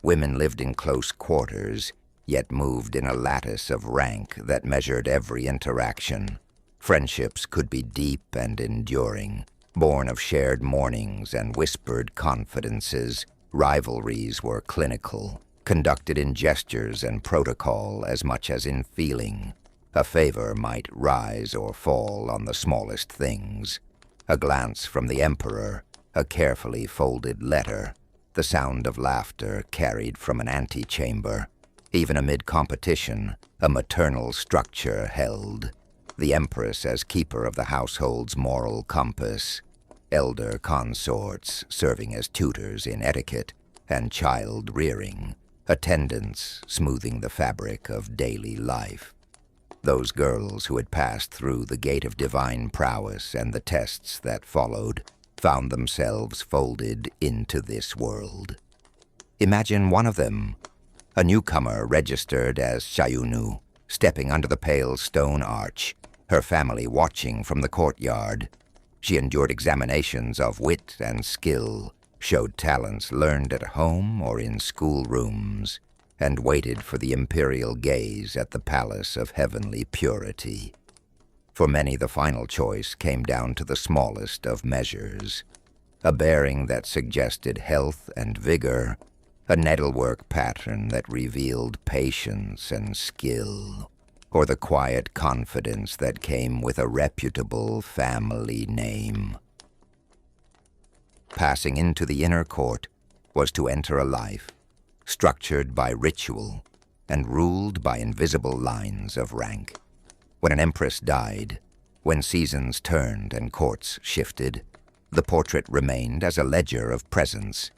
Women lived in close quarters, yet moved in a lattice of rank that measured every interaction. Friendships could be deep and enduring, born of shared mornings and whispered confidences. Rivalries were clinical, conducted in gestures and protocol as much as in feeling. A favor might rise or fall on the smallest things. A glance from the emperor, a carefully folded letter, the sound of laughter carried from an antechamber. Even amid competition, a maternal structure held. The empress as keeper of the household's moral compass, elder consorts serving as tutors in etiquette and child rearing, attendants smoothing the fabric of daily life. Those girls who had passed through the gate of divine prowess and the tests that followed found themselves folded into this world. Imagine one of them, a newcomer registered as Shayunu, stepping under the pale stone arch, her family watching from the courtyard. She endured examinations of wit and skill, showed talents learned at home or in schoolrooms, and waited for the imperial gaze at the palace of heavenly purity. For many, the final choice came down to the smallest of measures, a bearing that suggested health and vigor, a needlework pattern that revealed patience and skill, or the quiet confidence that came with a reputable family name. Passing into the inner court was to enter a life structured by ritual and ruled by invisible lines of rank. When an empress died, when seasons turned and courts shifted, the portrait remained as a ledger of presence.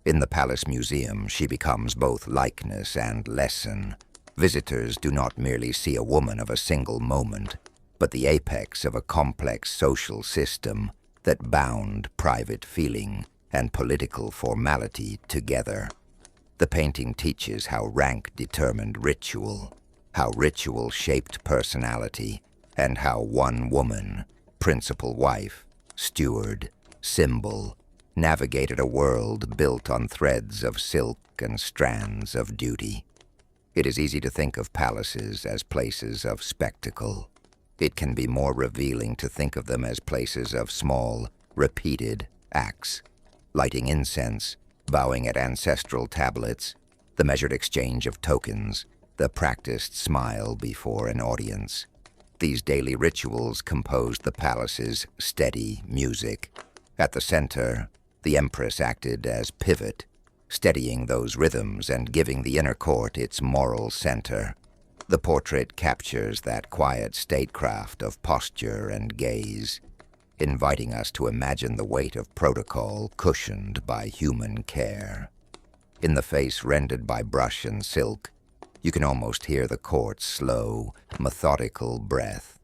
In the palace museum, she becomes both likeness and lesson. Visitors do not merely see a woman of a single moment, but the apex of a complex social system that bound private feeling and political formality together. The painting teaches how rank determined ritual, how ritual shaped personality, and how one woman, principal wife, steward, symbol, navigated a world built on threads of silk and strands of duty. It is easy to think of palaces as places of spectacle. It can be more revealing to think of them as places of small, repeated acts, lighting incense, bowing at ancestral tablets, the measured exchange of tokens, the practiced smile before an audience. These daily rituals composed the palace's steady music. At the center, the empress acted as pivot, steadying those rhythms and giving the inner court its moral center. The portrait captures that quiet statecraft of posture and gaze, inviting us to imagine the weight of protocol cushioned by human care. In the face rendered by brush and silk, you can almost hear the court's slow, methodical breath.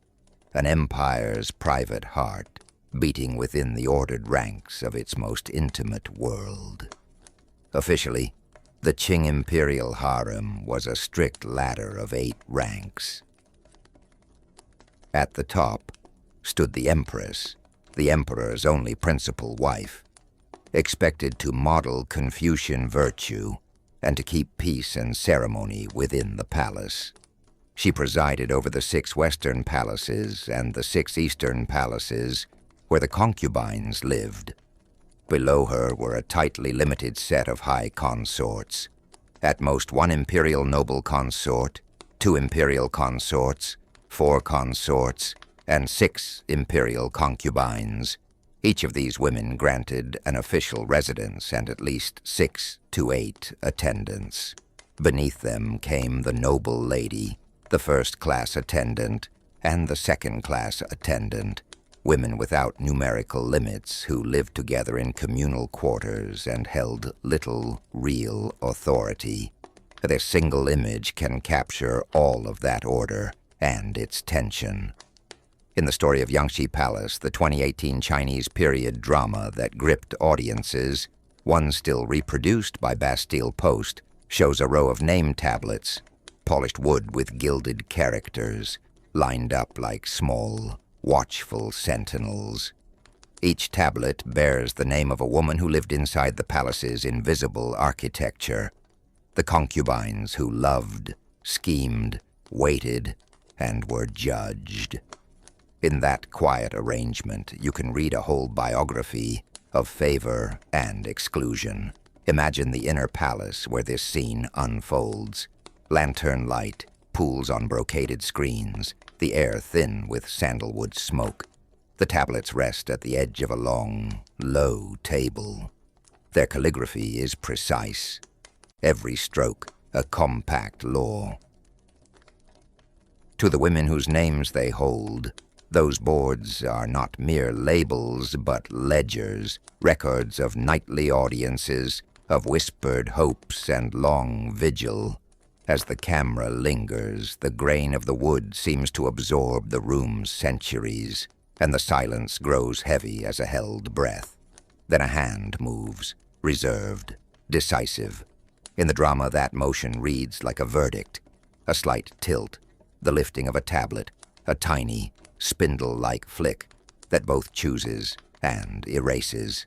an empire's private heart beating within the ordered ranks of its most intimate world. Officially, the Qing imperial harem was a strict ladder of 8 ranks. At the top stood the empress, the emperor's only principal wife, expected to model Confucian virtue and to keep peace and ceremony within the palace. She presided over the 6 western palaces and the 6 eastern palaces where the concubines lived. Below her were a tightly limited set of high consorts, at most 1 imperial noble consort, 2 imperial consorts, 4 consorts, and 6 imperial concubines. Each of these women granted an official residence and at least 6 to 8 attendants. Beneath them came the noble lady, the first-class attendant, and the second-class attendant, women without numerical limits who lived together in communal quarters and held little real authority. Their single image can capture all of that order and its tension. In the story of Yangtze Palace, the 2018 Chinese period drama that gripped audiences, one still reproduced by Bastille Post, shows a row of name tablets, polished wood with gilded characters, lined up like small, watchful sentinels. Each tablet bears the name of a woman who lived inside the palace's invisible architecture, the concubines who loved, schemed, waited, and were judged. In that quiet arrangement, you can read a whole biography of favor and exclusion. Imagine the inner palace where this scene unfolds. Lantern light pools on brocaded screens, the air thin with sandalwood smoke. The tablets rest at the edge of a long, low table. Their calligraphy is precise. Every stroke a compact law. To the women whose names they hold, those boards are not mere labels, but ledgers, records of nightly audiences, of whispered hopes and long vigil. As the camera lingers, the grain of the wood seems to absorb the room's centuries, and the silence grows heavy as a held breath. Then a hand moves, reserved, decisive. In the drama, that motion reads like a verdict, a slight tilt, the lifting of a tablet, a tiny, spindle-like flick that both chooses and erases.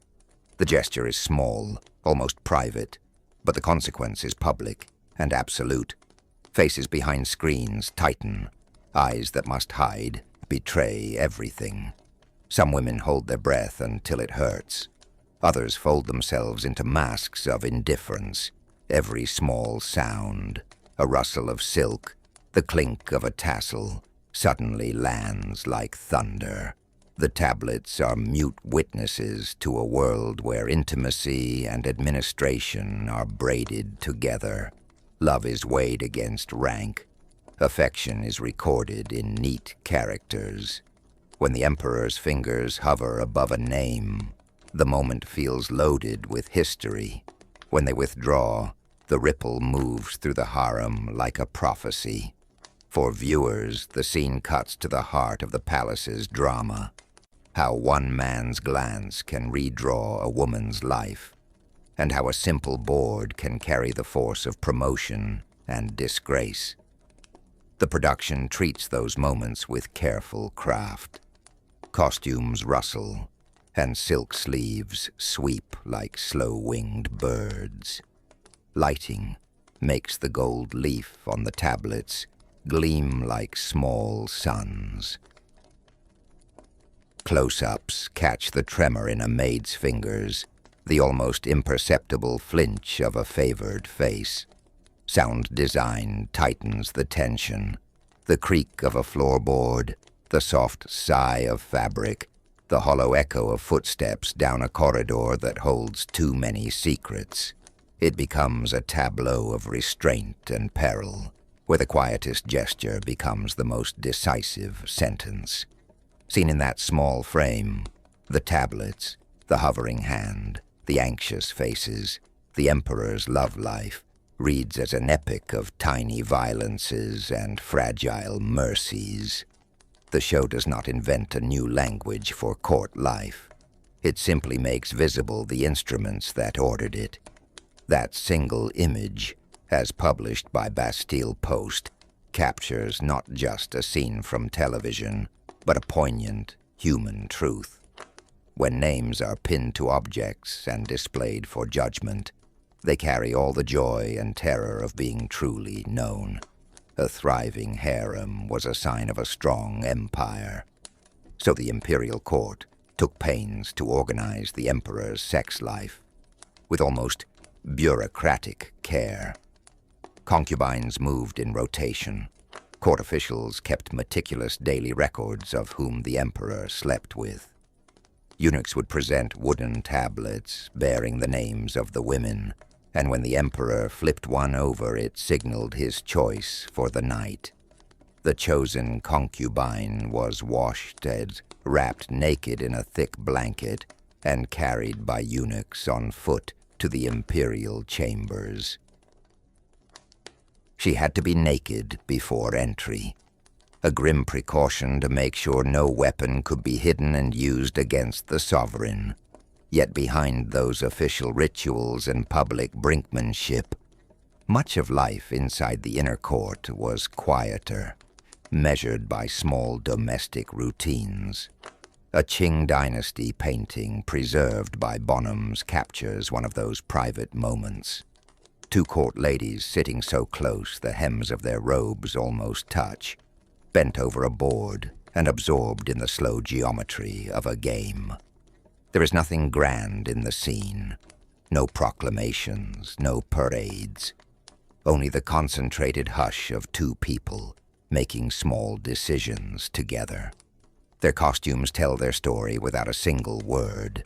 The gesture is small, almost private, but the consequence is public and absolute. Faces behind screens tighten, eyes that must hide, betray everything. Some women hold their breath until it hurts. Others fold themselves into masks of indifference. Every small sound, a rustle of silk, the clink of a tassel, suddenly lands like thunder. The tablets are mute witnesses to a world where intimacy and administration are braided together. Love is weighed against rank. Affection is recorded in neat characters. When the emperor's fingers hover above a name, the moment feels loaded with history. When they withdraw, the ripple moves through the harem like a prophecy. For viewers, the scene cuts to the heart of the palace's drama. How one man's glance can redraw a woman's life, and how a simple board can carry the force of promotion and disgrace. The production treats those moments with careful craft. Costumes rustle, and silk sleeves sweep like slow-winged birds. Lighting makes the gold leaf on the tablets gleam like small suns. Close-ups catch the tremor in a maid's fingers, the almost imperceptible flinch of a favored face. Sound design tightens the tension. The creak of a floorboard, the soft sigh of fabric, the hollow echo of footsteps down a corridor that holds too many secrets. It becomes a tableau of restraint and peril, where the quietest gesture becomes the most decisive sentence. Seen in that small frame, the tablets, the hovering hand, the anxious faces, the emperor's love life, reads as an epic of tiny violences and fragile mercies. The show does not invent a new language for court life. It simply makes visible the instruments that ordered it. That single image, as published by Bastille Post, captures not just a scene from television, but a poignant human truth. When names are pinned to objects and displayed for judgment, they carry all the joy and terror of being truly known. A thriving harem was a sign of a strong empire. So the imperial court took pains to organize the emperor's sex life with almost bureaucratic care. Concubines moved in rotation. Court officials kept meticulous daily records of whom the emperor slept with. Eunuchs would present wooden tablets bearing the names of the women, and when the emperor flipped one over, it signaled his choice for the night. The chosen concubine was washed and wrapped naked in a thick blanket and carried by eunuchs on foot to the imperial chambers. She had to be naked before entry, a grim precaution to make sure no weapon could be hidden and used against the sovereign. Yet behind those official rituals and public brinkmanship, much of life inside the inner court was quieter, measured by small domestic routines. A Qing dynasty painting preserved by Bonhams captures one of those private moments. Two court ladies sitting so close the hems of their robes almost touch, bent over a board and absorbed in the slow geometry of a game. There is nothing grand in the scene, no proclamations, no parades, only the concentrated hush of two people making small decisions together. Their costumes tell their story without a single word.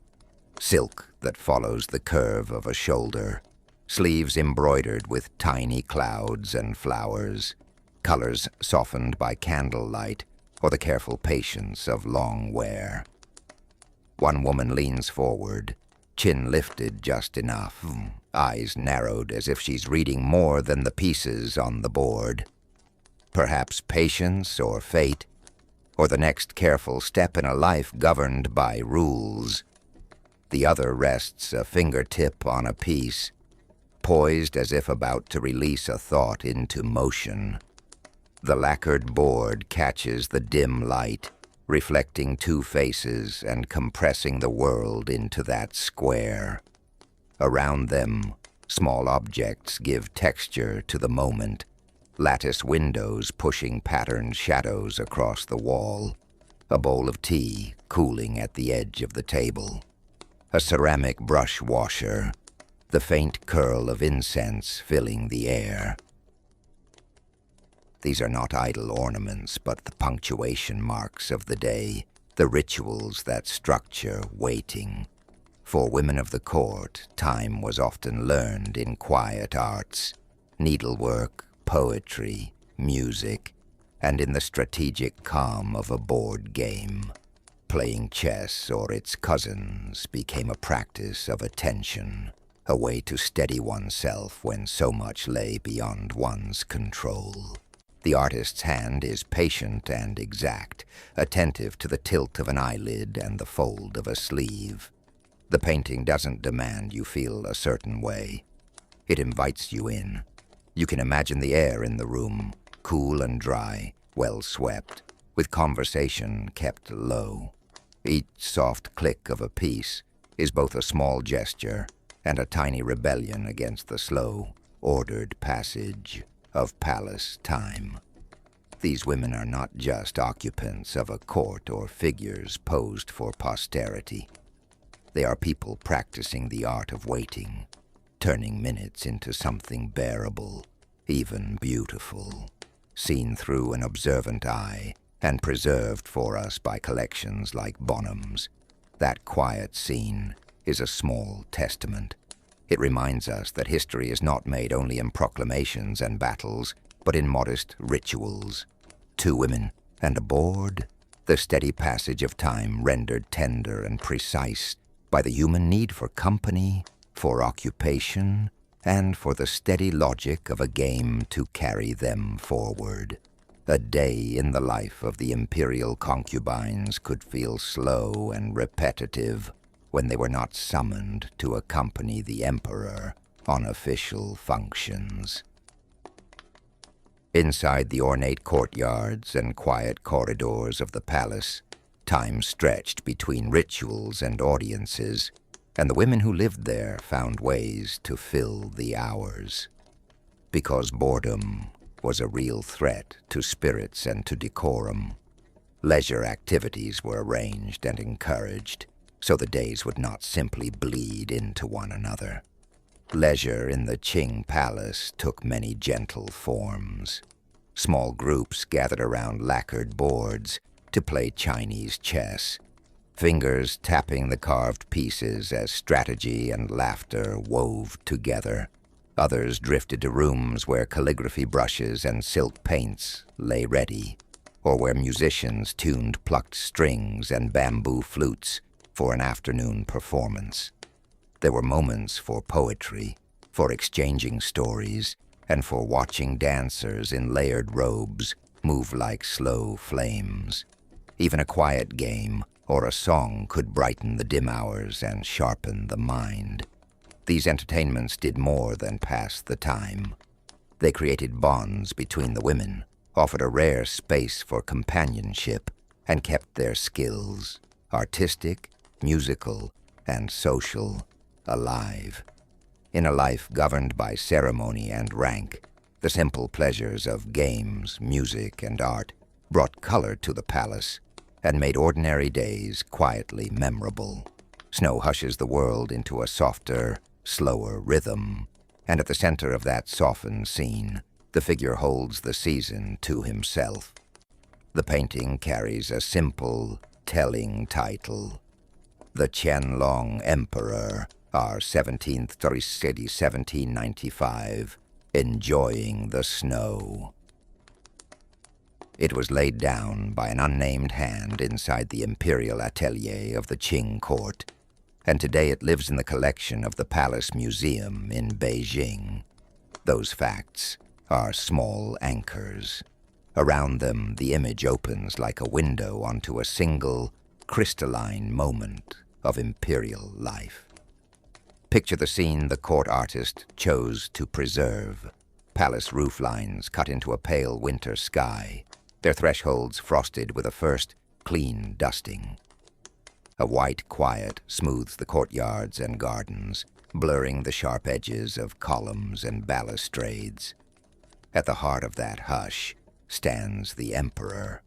Silk that follows the curve of a shoulder, sleeves embroidered with tiny clouds and flowers, colors softened by candlelight or the careful patience of long wear. One woman leans forward, chin lifted just enough, eyes narrowed as if she's reading more than the pieces on the board. Perhaps patience or fate, or the next careful step in a life governed by rules. The other rests a fingertip on a piece, poised as if about to release a thought into motion. The lacquered board catches the dim light, reflecting two faces and compressing the world into that square. Around them, small objects give texture to the moment, lattice windows pushing patterned shadows across the wall, a bowl of tea cooling at the edge of the table, a ceramic brush washer, the faint curl of incense filling the air. These are not idle ornaments, but the punctuation marks of the day, the rituals that structure waiting. For women of the court, time was often learned in quiet arts, needlework, poetry, music, and in the strategic calm of a board game. Playing chess or its cousins became a practice of attention, a way to steady oneself when so much lay beyond one's control. The artist's hand is patient and exact, attentive to the tilt of an eyelid and the fold of a sleeve. The painting doesn't demand you feel a certain way. It invites you in. You can imagine the air in the room, cool and dry, well swept, with conversation kept low. Each soft click of a piece is both a small gesture and a tiny rebellion against the slow, ordered passage of palace time. These women are not just occupants of a court or figures posed for posterity. They are people practicing the art of waiting, turning minutes into something bearable, even beautiful, seen through an observant eye and preserved for us by collections like Bonhams. That quiet scene is a small testament. It reminds us that history is not made only in proclamations and battles, but in modest rituals. Two women and a board, the steady passage of time rendered tender and precise by the human need for company, for occupation, and for the steady logic of a game to carry them forward. A day in the life of the imperial concubines could feel slow and repetitive when they were not summoned to accompany the emperor on official functions. Inside the ornate courtyards and quiet corridors of the palace, time stretched between rituals and audiences, and the women who lived there found ways to fill the hours. Because boredom was a real threat to spirits and to decorum, leisure activities were arranged and encouraged so the days would not simply bleed into one another. Leisure in the Qing palace took many gentle forms. Small groups gathered around lacquered boards to play Chinese chess, fingers tapping the carved pieces as strategy and laughter wove together. Others drifted to rooms where calligraphy brushes and silk paints lay ready, or where musicians tuned plucked strings and bamboo flutes for an afternoon performance. There were moments for poetry, for exchanging stories, and for watching dancers in layered robes move like slow flames. Even a quiet game or a song could brighten the dim hours and sharpen the mind. These entertainments did more than pass the time. They created bonds between the women, offered a rare space for companionship, and kept their skills, artistic, musical, and social, alive. In a life governed by ceremony and rank, the simple pleasures of games, music, and art brought color to the palace and made ordinary days quietly memorable. Snow hushes the world into a softer, slower rhythm, and at the center of that softened scene, the figure holds the season to himself. The painting carries a simple, telling title: The Qianlong Emperor, our 17th City 1795, enjoying the snow. It was laid down by an unnamed hand inside the imperial atelier of the Qing court, and today it lives in the collection of the Palace Museum in Beijing. Those facts are small anchors. Around them, the image opens like a window onto a single, crystalline moment of imperial life. Picture the scene the court artist chose to preserve. Palace roof lines cut into a pale winter sky, their thresholds frosted with a first clean dusting. A white quiet smooths the courtyards and gardens, blurring the sharp edges of columns and balustrades. At the heart of that hush stands the emperor,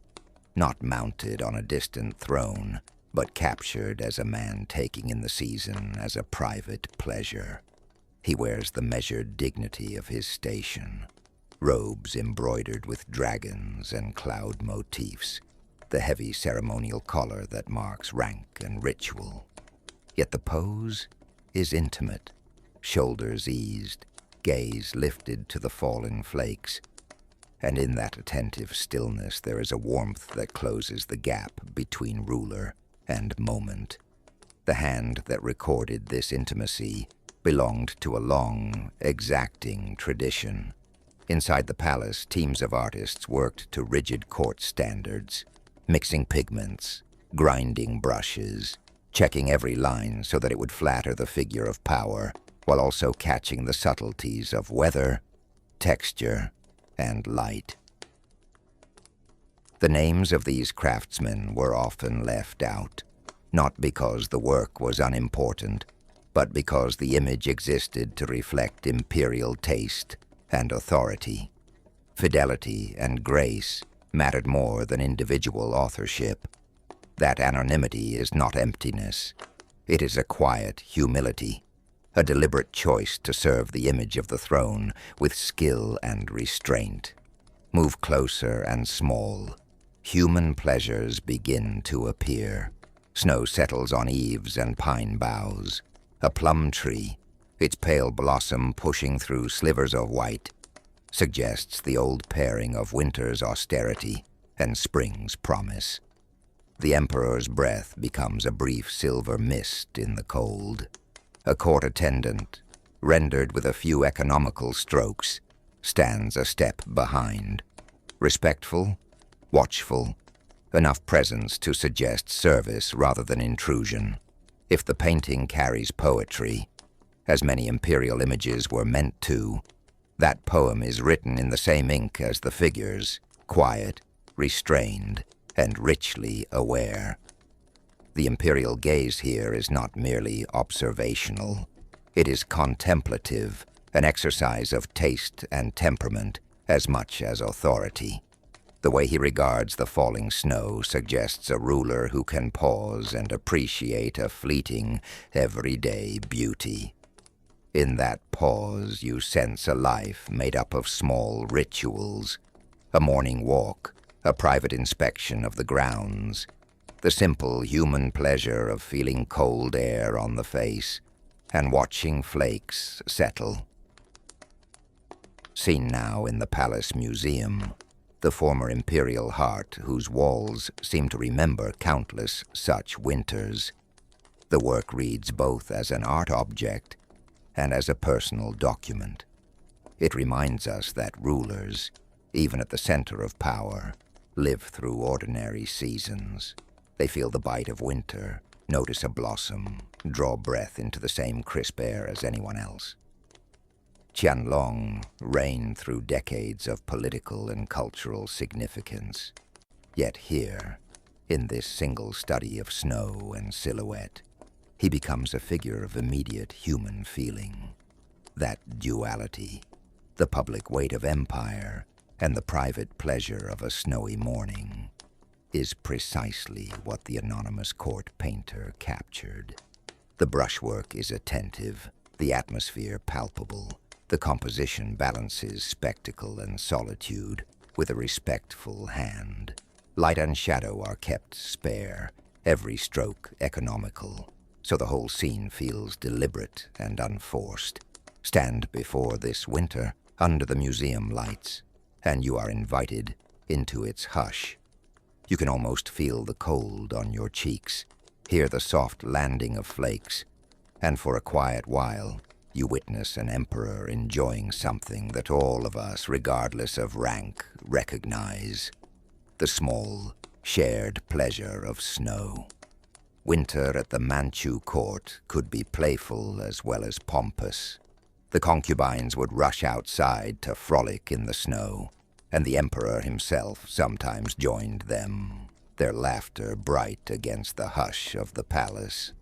not mounted on a distant throne, but captured as a man taking in the season as a private pleasure. He wears the measured dignity of his station, robes embroidered with dragons and cloud motifs, the heavy ceremonial collar that marks rank and ritual. Yet the pose is intimate, shoulders eased, gaze lifted to the falling flakes, and in that attentive stillness there is a warmth that closes the gap between ruler and moment. The hand that recorded this intimacy belonged to a long, exacting tradition. Inside the palace, teams of artists worked to rigid court standards, mixing pigments, grinding brushes, checking every line so that it would flatter the figure of power, while also catching the subtleties of weather, texture, and light. The names of these craftsmen were often left out, not because the work was unimportant, but because the image existed to reflect imperial taste and authority. Fidelity and grace mattered more than individual authorship. That anonymity is not emptiness. It is a quiet humility, a deliberate choice to serve the image of the throne with skill and restraint. Move closer and small. Human pleasures begin to appear. Snow settles on eaves and pine boughs. A plum tree, its pale blossom pushing through slivers of white, suggests the old pairing of winter's austerity and spring's promise. The emperor's breath becomes a brief silver mist in the cold. A court attendant, rendered with a few economical strokes, stands a step behind, Respectful, watchful, enough presence to suggest service rather than intrusion. If the painting carries poetry, as many imperial images were meant to, that poem is written in the same ink as the figures, quiet, restrained, and richly aware. The imperial gaze here is not merely observational. It is contemplative, an exercise of taste and temperament as much as authority. The way he regards the falling snow suggests a ruler who can pause and appreciate a fleeting, everyday beauty. In that pause, you sense a life made up of small rituals, a morning walk, a private inspection of the grounds, the simple human pleasure of feeling cold air on the face and watching flakes settle. Seen now in the Palace Museum, the former imperial heart whose walls seem to remember countless such winters, the work reads both as an art object and as a personal document. It reminds us that rulers, even at the center of power, live through ordinary seasons. They feel the bite of winter, notice a blossom, draw breath into the same crisp air as anyone else. Qianlong reigned through decades of political and cultural significance. Yet here, in this single study of snow and silhouette, he becomes a figure of immediate human feeling. That duality, the public weight of empire and the private pleasure of a snowy morning, is precisely what the anonymous court painter captured. The brushwork is attentive, the atmosphere palpable, the composition balances spectacle and solitude with a respectful hand. Light and shadow are kept spare, every stroke economical, so the whole scene feels deliberate and unforced. Stand before this winter under the museum lights, and you are invited into its hush. You can almost feel the cold on your cheeks, hear the soft landing of flakes, and for a quiet while, you witness an emperor enjoying something that all of us, regardless of rank, recognize: the small, shared pleasure of snow. Winter at the Manchu court could be playful as well as pompous. The concubines would rush outside to frolic in the snow, and the emperor himself sometimes joined them, their laughter bright against the hush of the palace.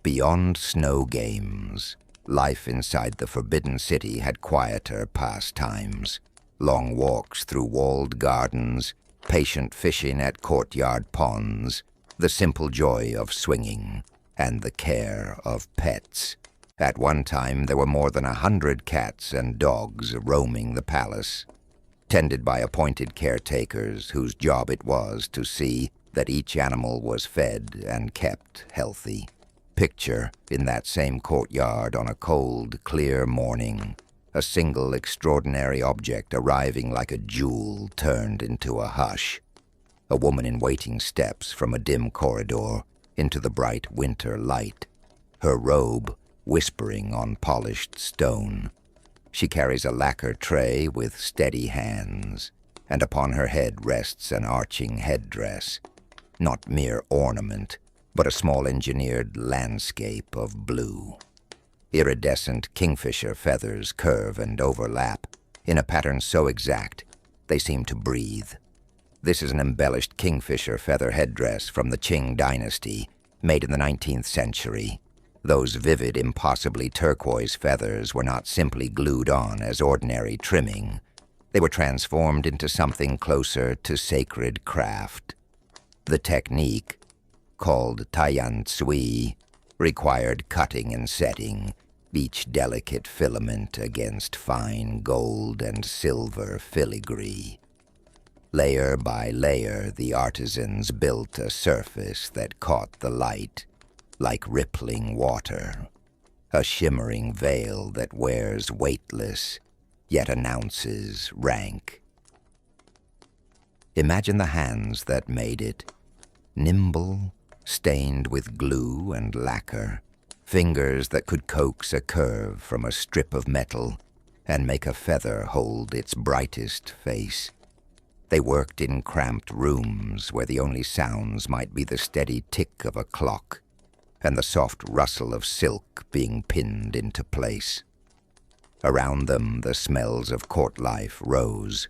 Beyond snow games, life inside the Forbidden City had quieter pastimes. Long walks through walled gardens, patient fishing at courtyard ponds, the simple joy of swinging, and the care of pets. At one time, there were more than 100 cats and dogs roaming the palace, tended by appointed caretakers whose job it was to see that each animal was fed and kept healthy. Picture, in that same courtyard on a cold, clear morning, a single extraordinary object arriving like a jewel turned into a hush. A woman in waiting steps from a dim corridor into the bright winter light, her robe whispering on polished stone. She carries a lacquer tray with steady hands, and upon her head rests an arching headdress, not mere ornament, but a small engineered landscape of blue. Iridescent kingfisher feathers curve and overlap in a pattern so exact they seem to breathe. This is an embellished kingfisher feather headdress from the Qing dynasty, made in the 19th century. Those vivid, impossibly turquoise feathers were not simply glued on as ordinary trimming. They were transformed into something closer to sacred craft. The technique, called Taiyan Tsui, required cutting and setting, each delicate filament against fine gold and silver filigree. Layer by layer, the artisans built a surface that caught the light, like rippling water, a shimmering veil that wears weightless, yet announces rank. Imagine the hands that made it, nimble, stained with glue and lacquer, fingers that could coax a curve from a strip of metal and make a feather hold its brightest face. They worked in cramped rooms where the only sounds might be the steady tick of a clock and the soft rustle of silk being pinned into place. Around them, the smells of court life rose.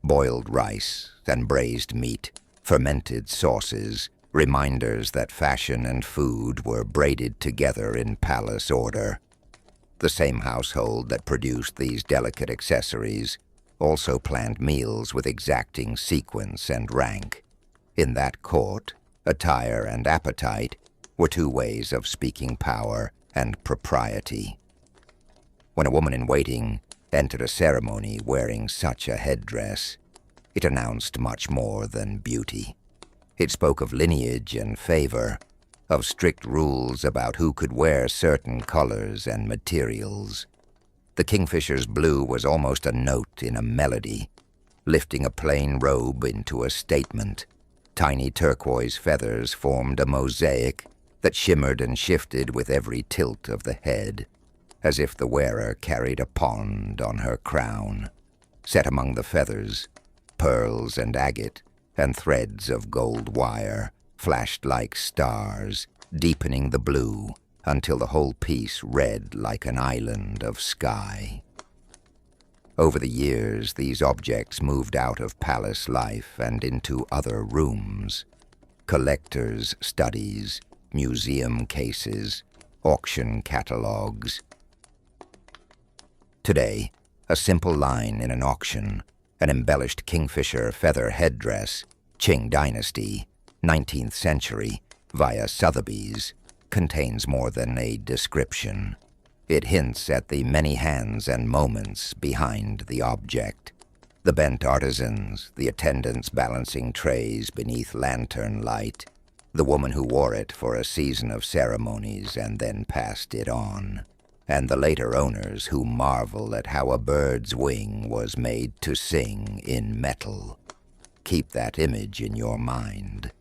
Boiled rice and braised meat, fermented sauces, reminders that fashion and food were braided together in palace order. The same household that produced these delicate accessories also planned meals with exacting sequence and rank. In that court, attire and appetite were two ways of speaking power and propriety. When a woman in waiting entered a ceremony wearing such a headdress, it announced much more than beauty. It spoke of lineage and favor, of strict rules about who could wear certain colors and materials. The kingfisher's blue was almost a note in a melody, lifting a plain robe into a statement. Tiny turquoise feathers formed a mosaic that shimmered and shifted with every tilt of the head, as if the wearer carried a pond on her crown. Set among the feathers, pearls and agate and threads of gold wire flashed like stars, deepening the blue until the whole piece read like an island of sky. Over the years, these objects moved out of palace life and into other rooms: collectors' studies, museum cases, auction catalogs. Today, a simple line in an auction, an embellished kingfisher feather headdress, Qing Dynasty, 19th century, via Sotheby's, contains more than a description. It hints at the many hands and moments behind the object. The bent artisans, the attendants balancing trays beneath lantern light, the woman who wore it for a season of ceremonies and then passed it on, and the later owners who marvel at how a bird's wing was made to sing in metal. Keep that image in your mind.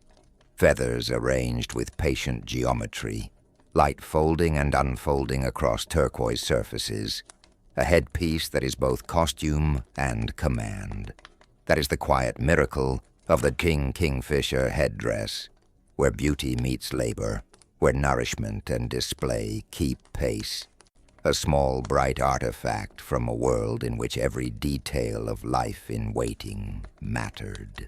Feathers arranged with patient geometry, light folding and unfolding across turquoise surfaces, a headpiece that is both costume and command. That is the quiet miracle of the kingfisher headdress, where beauty meets labor, where nourishment and display keep pace. A small, bright artifact from a world in which every detail of life in waiting mattered.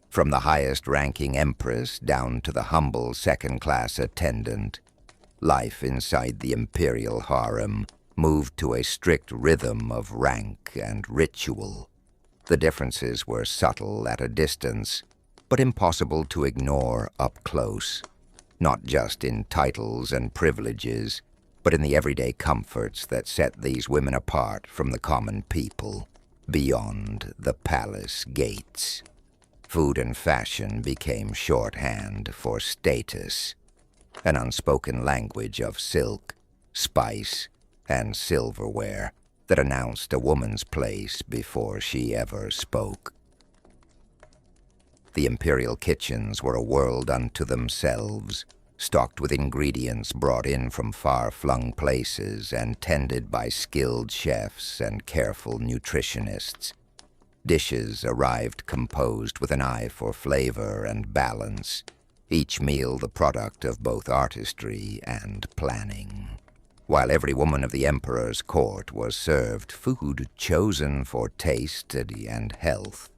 From the highest-ranking empress down to the humble second-class attendant, life inside the imperial harem moved to a strict rhythm of rank and ritual. The differences were subtle at a distance, but impossible to ignore up close, not just in titles and privileges, but in the everyday comforts that set these women apart from the common people, beyond the palace gates. Food and fashion became shorthand for status, an unspoken language of silk, spice, and silverware that announced a woman's place before she ever spoke. The imperial kitchens were a world unto themselves, stocked with ingredients brought in from far-flung places and tended by skilled chefs and careful nutritionists. Dishes arrived composed with an eye for flavor and balance, each meal the product of both artistry and planning. While every woman of the emperor's court was served food chosen for taste and health,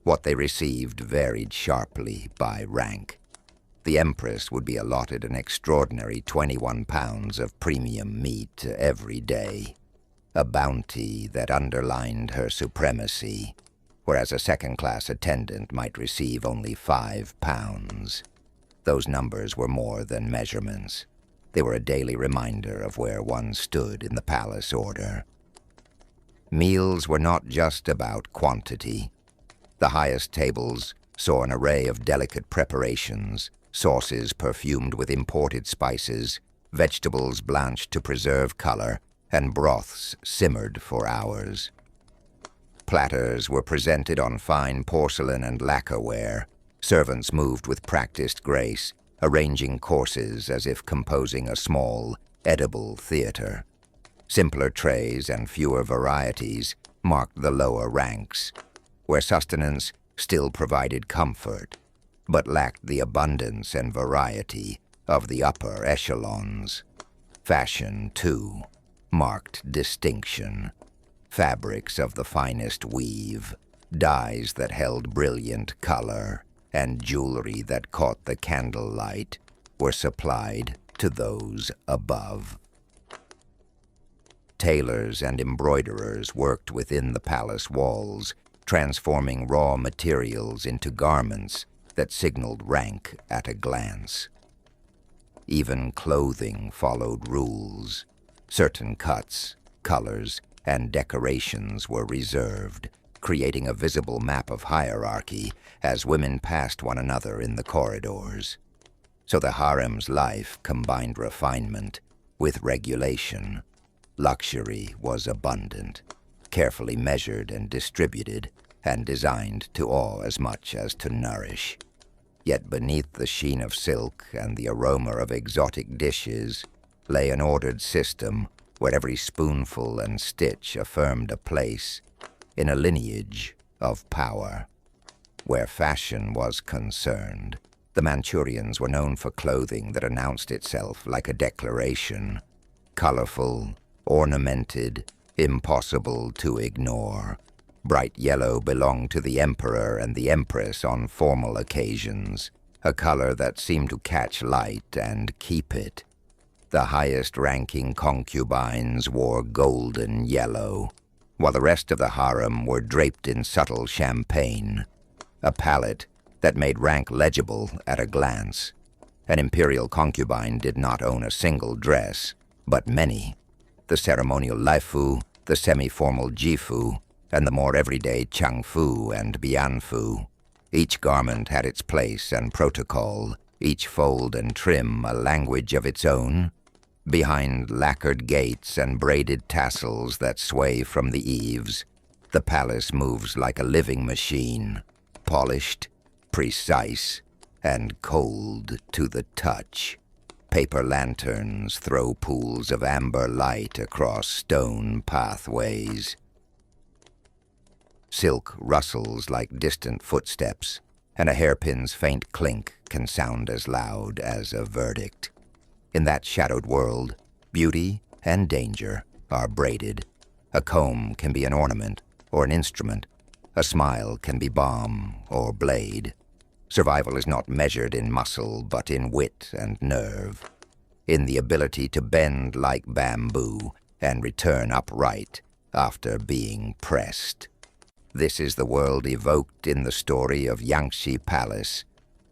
what they received varied sharply by rank. The empress would be allotted an extraordinary 21 pounds of premium meat every day, a bounty that underlined her supremacy, whereas a second-class attendant might receive only 5 pounds. Those numbers were more than measurements. They were a daily reminder of where one stood in the palace order. Meals were not just about quantity. The highest tables saw an array of delicate preparations, sauces perfumed with imported spices, vegetables blanched to preserve color, and broths simmered for hours. Platters were presented on fine porcelain and lacquerware. Servants moved with practiced grace, arranging courses as if composing a small, edible theater. Simpler trays and fewer varieties marked the lower ranks, where sustenance still provided comfort, but lacked the abundance and variety of the upper echelons. Fashion, too, marked distinction. Fabrics of the finest weave, dyes that held brilliant color, and jewelry that caught the candlelight were supplied to those above. Tailors and embroiderers worked within the palace walls, transforming raw materials into garments that signaled rank at a glance. Even clothing followed rules. Certain cuts, colors, and decorations were reserved, creating a visible map of hierarchy as women passed one another in the corridors. So the harem's life combined refinement with regulation. Luxury was abundant, carefully measured and distributed, and designed to awe as much as to nourish. Yet beneath the sheen of silk and the aroma of exotic dishes lay an ordered system where every spoonful and stitch affirmed a place in a lineage of power. Where fashion was concerned, the Manchurians were known for clothing that announced itself like a declaration, colorful, ornamented, impossible to ignore. Bright yellow belonged to the emperor and the empress on formal occasions, a color that seemed to catch light and keep it. The highest-ranking concubines wore golden yellow, while the rest of the harem were draped in subtle champagne, a palette that made rank legible at a glance. An imperial concubine did not own a single dress, but many. The ceremonial laifu, the semi-formal jifu, and the more everyday changfu and bianfu. Each garment had its place and protocol, each fold and trim a language of its own. Behind lacquered gates and braided tassels that sway from the eaves, the palace moves like a living machine, polished, precise, and cold to the touch. Paper lanterns throw pools of amber light across stone pathways. Silk rustles like distant footsteps, and a hairpin's faint clink can sound as loud as a verdict. In that shadowed world, beauty and danger are braided. A comb can be an ornament or an instrument. A smile can be balm or blade. Survival is not measured in muscle, but in wit and nerve, in the ability to bend like bamboo and return upright after being pressed. This is the world evoked in the story of Yangtze Palace,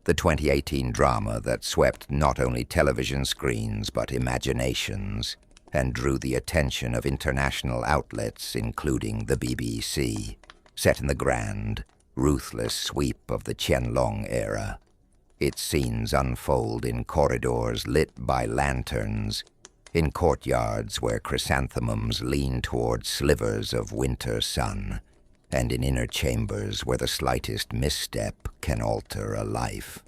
the 2018 drama that swept not only television screens but imaginations and drew the attention of international outlets including the BBC, set in the grand, ruthless sweep of the Qianlong era. Its scenes unfold in corridors lit by lanterns, in courtyards where chrysanthemums lean toward slivers of winter sun, and in inner chambers where the slightest misstep can alter a life.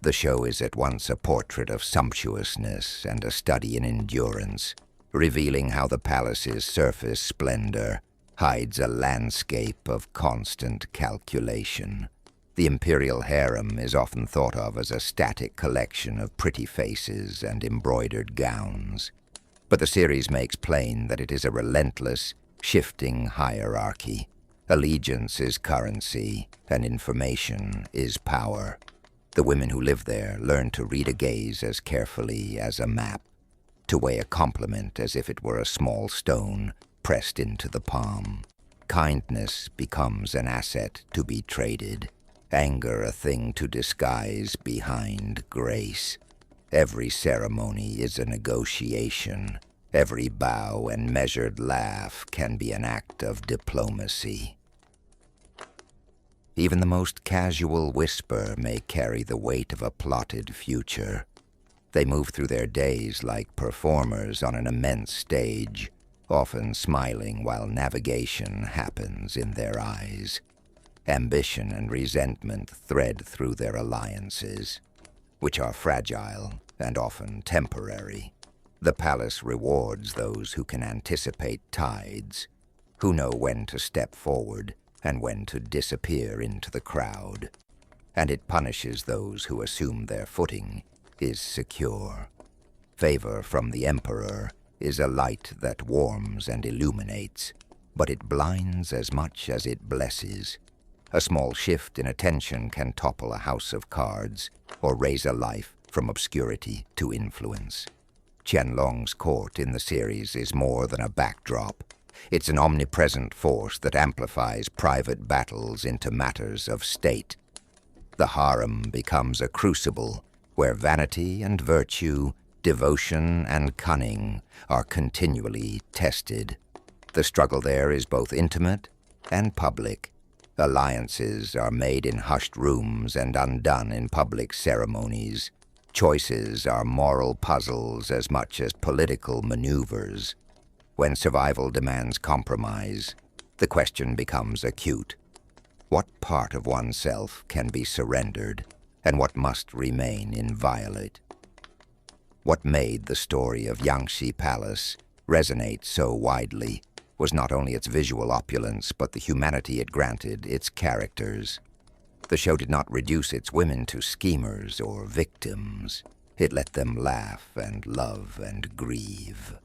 The show is at once a portrait of sumptuousness and a study in endurance, revealing how the palace's surface splendor hides a landscape of constant calculation. The imperial harem is often thought of as a static collection of pretty faces and embroidered gowns, but the series makes plain that it is a relentless, shifting hierarchy. Allegiance is currency, and information is power. The women who live there learn to read a gaze as carefully as a map, to weigh a compliment as if it were a small stone pressed into the palm. Kindness becomes an asset to be traded, anger a thing to disguise behind grace. Every ceremony is a negotiation. Every bow and measured laugh can be an act of diplomacy. Even the most casual whisper may carry the weight of a plotted future. They move through their days like performers on an immense stage, often smiling while navigation happens in their eyes. Ambition and resentment thread through their alliances, which are fragile and often temporary. The palace rewards those who can anticipate tides, who know when to step forward and when to disappear into the crowd, and it punishes those who assume their footing is secure. Favor from the emperor is a light that warms and illuminates, but it blinds as much as it blesses. A small shift in attention can topple a house of cards or raise a life from obscurity to influence. Qianlong's court in the series is more than a backdrop. It's an omnipresent force that amplifies private battles into matters of state. The harem becomes a crucible where vanity and virtue, devotion and cunning are continually tested. The struggle there is both intimate and public. Alliances are made in hushed rooms and undone in public ceremonies. Choices are moral puzzles as much as political maneuvers. When survival demands compromise, the question becomes acute. What part of oneself can be surrendered, and what must remain inviolate? What made the story of Yangshi Palace resonate so widely was not only its visual opulence, but the humanity it granted its characters. The show did not reduce its women to schemers or victims. It let them laugh and love and grieve.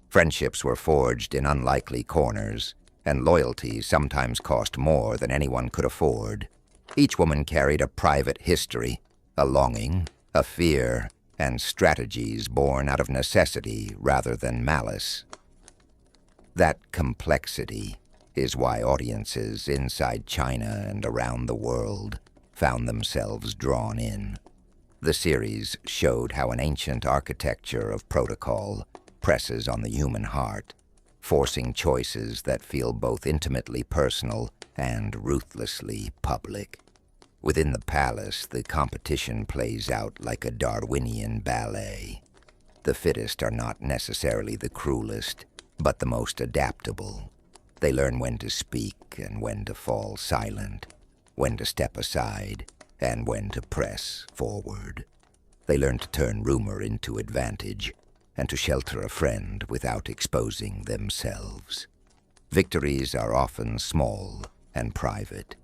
Friendships were forged in unlikely corners, and loyalty sometimes cost more than anyone could afford. Each woman carried a private history, a longing, a fear, and strategies born out of necessity rather than malice. That complexity is why audiences inside China and around the world found themselves drawn in. The series showed how an ancient architecture of protocol presses on the human heart, forcing choices that feel both intimately personal and ruthlessly public. Within the palace, the competition plays out like a Darwinian ballet. The fittest are not necessarily the cruelest, but the most adaptable. They learn when to speak and when to fall silent, when to step aside and when to press forward. They learn to turn rumor into advantage and to shelter a friend without exposing themselves. Victories are often small and private.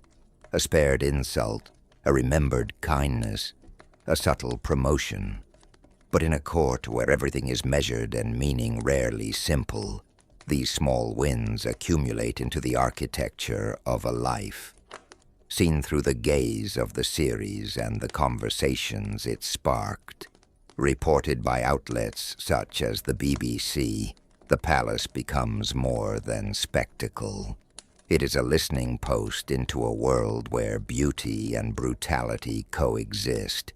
A spared insult, a remembered kindness, a subtle promotion. But in a court where everything is measured and meaning rarely simple, these small wins accumulate into the architecture of a life. Seen through the gaze of the series and the conversations it sparked, reported by outlets such as the BBC, the palace becomes more than spectacle. It is a listening post into a world where beauty and brutality coexist,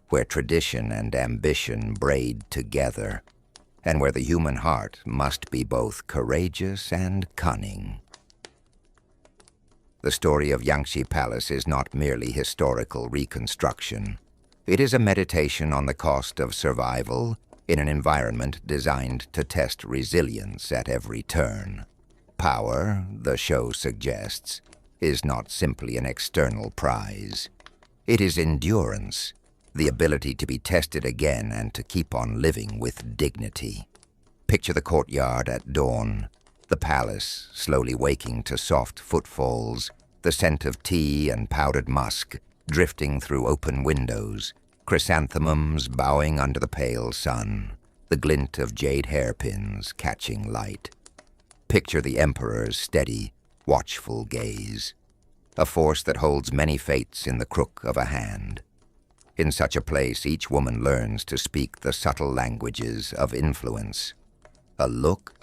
where tradition and ambition braid together, and where the human heart must be both courageous and cunning. The story of Yangshi Palace is not merely historical reconstruction. It is a meditation on the cost of survival in an environment designed to test resilience at every turn. Power, the show suggests, is not simply an external prize. It is endurance, the ability to be tested again and to keep on living with dignity. Picture the courtyard at dawn, the palace slowly waking to soft footfalls, the scent of tea and powdered musk drifting through open windows, chrysanthemums bowing under the pale sun, the glint of jade hairpins catching light. Picture the emperor's steady, watchful gaze, a force that holds many fates in the crook of a hand. In such a place, each woman learns to speak the subtle languages of influence. A look,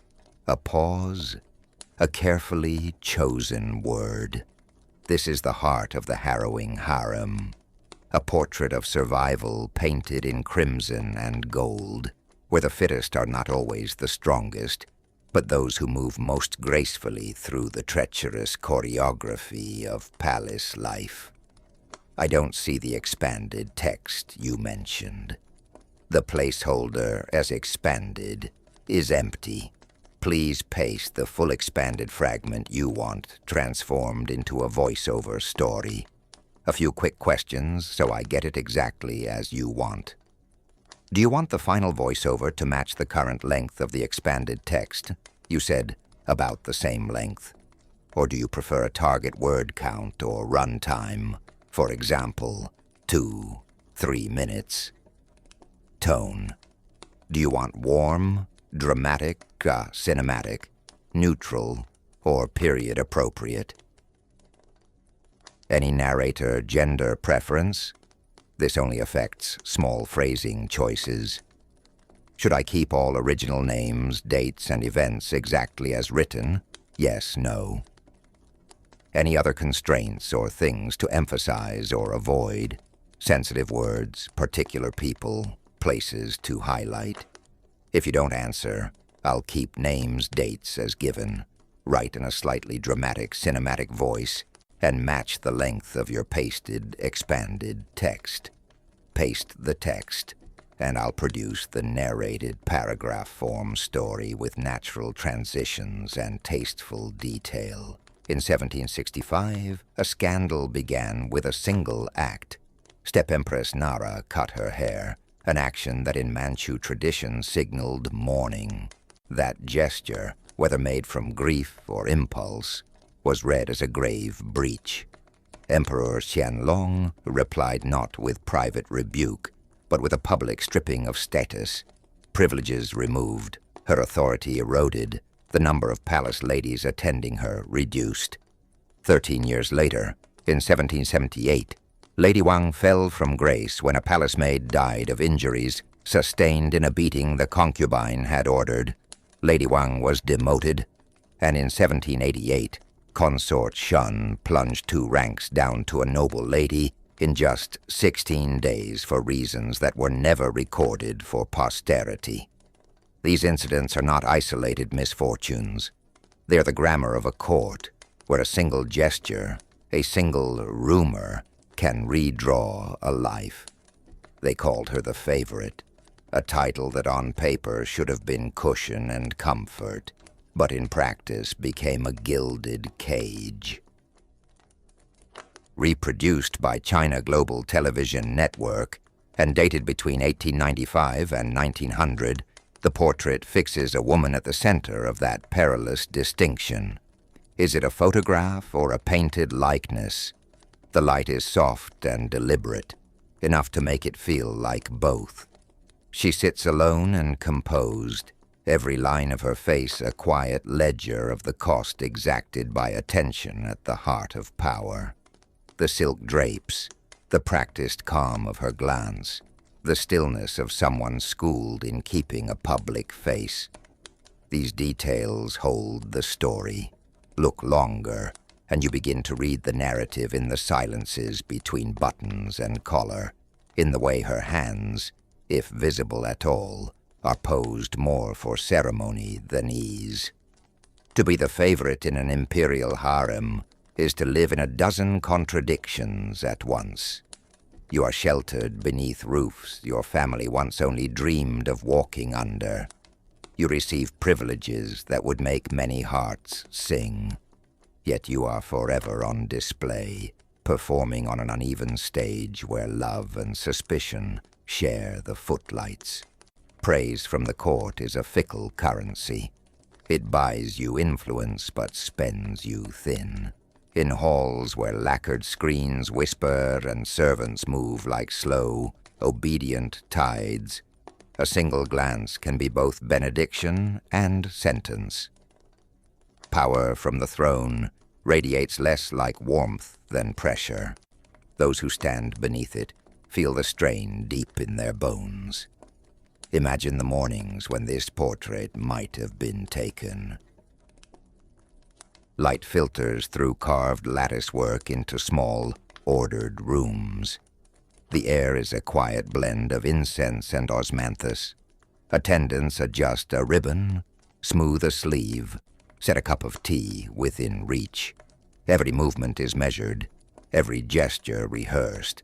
a pause, a carefully chosen word. This is the heart of the harrowing harem, a portrait of survival painted in crimson and gold, where the fittest are not always the strongest, but those who move most gracefully through the treacherous choreography of palace life. I don't see the expanded text you mentioned. The placeholder, as expanded, is empty. Please paste the full expanded fragment you want transformed into a voiceover story. A few quick questions so I get it exactly as you want. Do you want the final voiceover to match the current length of the expanded text? You said about the same length. Or do you prefer a target word count or run time? For example, 2-3 minutes. Tone. Do you want warm, dramatic, cinematic, neutral, or period appropriate? Any narrator gender preference? This only affects small phrasing choices. Should I keep all original names, dates, and events exactly as written? Yes, no. Any other constraints or things to emphasize or avoid? Sensitive words, particular people, places to highlight? If you don't answer, I'll keep names, dates as given, write in a slightly dramatic, cinematic voice, and match the length of your pasted, expanded text. Paste the text, and I'll produce the narrated paragraph form story with natural transitions and tasteful detail. In 1765, a scandal began with a single act. Step Empress Nara cut her hair, an action that in Manchu tradition signaled mourning. That gesture, whether made from grief or impulse, was read as a grave breach. Emperor Qianlong replied not with private rebuke, but with a public stripping of status. Privileges removed, her authority eroded, the number of palace ladies attending her reduced. 13 years later, in 1778, Lady Wang fell from grace when a palace maid died of injuries sustained in a beating the concubine had ordered. Lady Wang was demoted, and in 1788, Consort Shun plunged 2 ranks down to a noble lady in just 16 days for reasons that were never recorded for posterity. These incidents are not isolated misfortunes. They are the grammar of a court, where a single gesture, a single rumor, can redraw a life. They called her the favorite, a title that on paper should have been cushion and comfort, but in practice became a gilded cage. Reproduced by China Global Television Network and dated between 1895 and 1900, the portrait fixes a woman at the center of that perilous distinction. Is it a photograph or a painted likeness? The light is soft and deliberate, enough to make it feel like both. She sits alone and composed, every line of her face a quiet ledger of the cost exacted by attention at the heart of power. The silk drapes, the practiced calm of her glance, the stillness of someone schooled in keeping a public face. These details hold the story. Look longer, and you begin to read the narrative in the silences between buttons and collar, in the way her hands, if visible at all, are posed more for ceremony than ease. To be the favorite in an imperial harem is to live in a dozen contradictions at once. You are sheltered beneath roofs your family once only dreamed of walking under. You receive privileges that would make many hearts sing. Yet you are forever on display, performing on an uneven stage where love and suspicion share the footlights. Praise from the court is a fickle currency. It buys you influence but spends you thin. In halls where lacquered screens whisper and servants move like slow, obedient tides, a single glance can be both benediction and sentence. Power from the throne radiates less like warmth than pressure. Those who stand beneath it feel the strain deep in their bones. Imagine the mornings when this portrait might have been taken. Light filters through carved latticework into small, ordered rooms. The air is a quiet blend of incense and osmanthus. Attendants adjust a ribbon, smooth a sleeve, set a cup of tea within reach. Every movement is measured, every gesture rehearsed.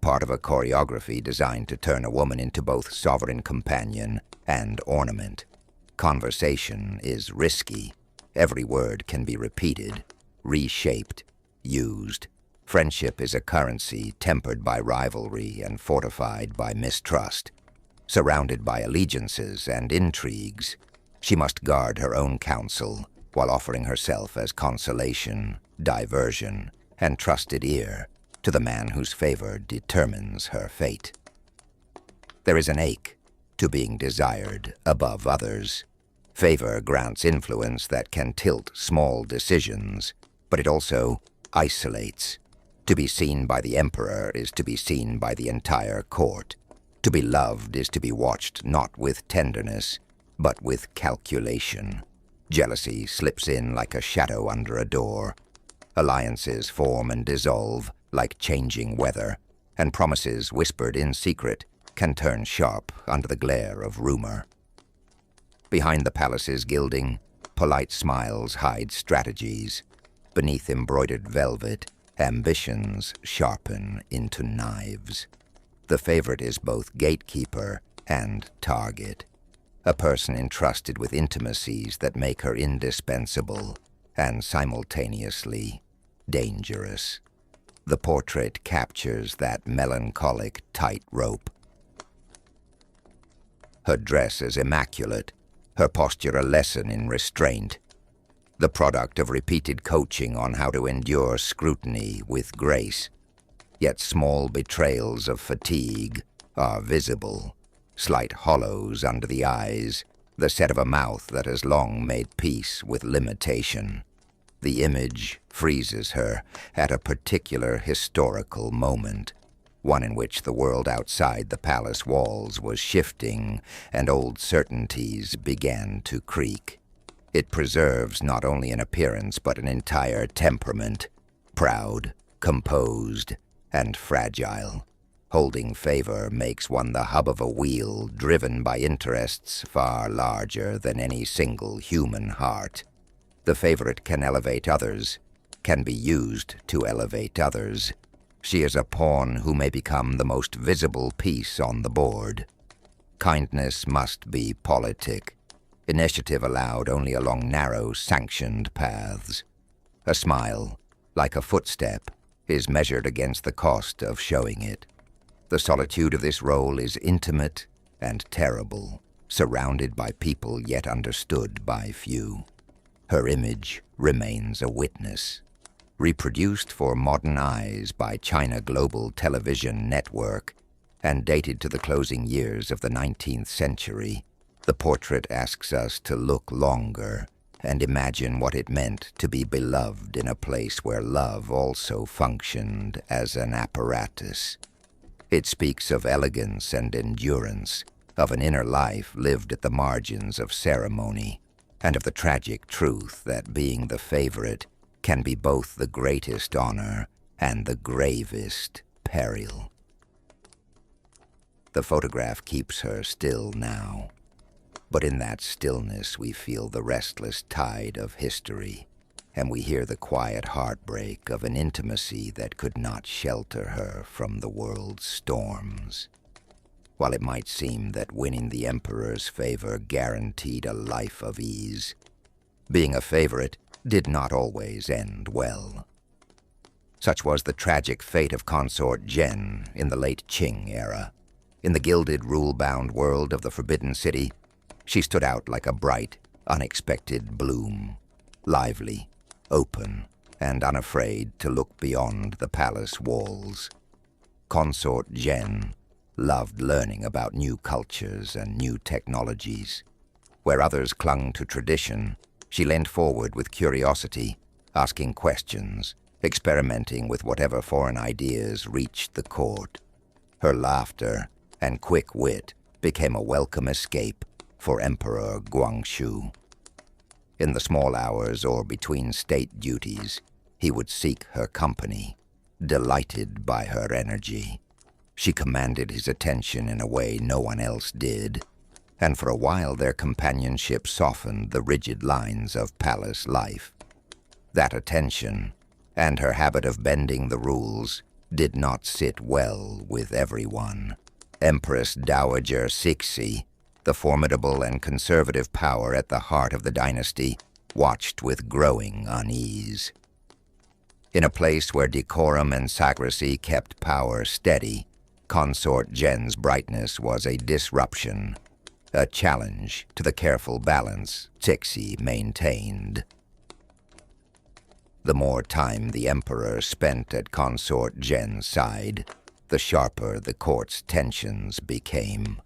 Part of a choreography designed to turn a woman into both sovereign companion and ornament. Conversation is risky. Every word can be repeated, reshaped, used. Friendship is a currency tempered by rivalry and fortified by mistrust. Surrounded by allegiances and intrigues, she must guard her own counsel while offering herself as consolation, diversion, and trusted ear to the man whose favor determines her fate. There is an ache to being desired above others. Favor grants influence that can tilt small decisions, but it also isolates. To be seen by the emperor is to be seen by the entire court. To be loved is to be watched not with tenderness, but with calculation. Jealousy slips in like a shadow under a door. Alliances form and dissolve like changing weather, and promises whispered in secret can turn sharp under the glare of rumor. Behind the palace's gilding, polite smiles hide strategies. Beneath embroidered velvet, ambitions sharpen into knives. The favorite is both gatekeeper and target, a person entrusted with intimacies that make her indispensable and simultaneously dangerous. The portrait captures that melancholic tightrope. Her dress is immaculate, her posture a lesson in restraint, the product of repeated coaching on how to endure scrutiny with grace. Yet small betrayals of fatigue are visible, slight hollows under the eyes, the set of a mouth that has long made peace with limitation. The image freezes her at a particular historical moment, one in which the world outside the palace walls was shifting and old certainties began to creak. It preserves not only an appearance but an entire temperament, proud, composed, and fragile. Holding favor makes one the hub of a wheel driven by interests far larger than any single human heart. The favorite can elevate others, can be used to elevate others. She is a pawn who may become the most visible piece on the board. Kindness must be politic. Initiative allowed only along narrow, sanctioned paths. A smile, like a footstep, is measured against the cost of showing it. The solitude of this role is intimate and terrible, surrounded by people yet understood by few. Her image remains a witness. Reproduced for modern eyes by China Global Television Network and dated to the closing years of the 19th century, the portrait asks us to look longer and imagine what it meant to be beloved in a place where love also functioned as an apparatus. It speaks of elegance and endurance, of an inner life lived at the margins of ceremony, and of the tragic truth that being the favorite can be both the greatest honor and the gravest peril. The photograph keeps her still now, but in that stillness we feel the restless tide of history, and we hear the quiet heartbreak of an intimacy that could not shelter her from the world's storms. While it might seem that winning the emperor's favor guaranteed a life of ease, being a favorite did not always end well. Such was the tragic fate of consort Jen in the late Qing era. In the gilded, rule-bound world of the Forbidden City, she stood out like a bright, unexpected bloom, lively, open, and unafraid to look beyond the palace walls. Consort Jen loved learning about new cultures and new technologies. Where others clung to tradition, she leaned forward with curiosity, asking questions, experimenting with whatever foreign ideas reached the court. Her laughter and quick wit became a welcome escape for Emperor Guangxu. In the small hours or between state duties, he would seek her company, delighted by her energy. She commanded his attention in a way no one else did, and for a while their companionship softened the rigid lines of palace life. That attention, and her habit of bending the rules, did not sit well with everyone. Empress Dowager Cixi, the formidable and conservative power at the heart of the dynasty, watched with growing unease. In a place where decorum and secrecy kept power steady, Consort Jen's brightness was a disruption, a challenge to the careful balance Cixi maintained. The more time the Emperor spent at Consort Jen's side, the sharper the court's tensions became.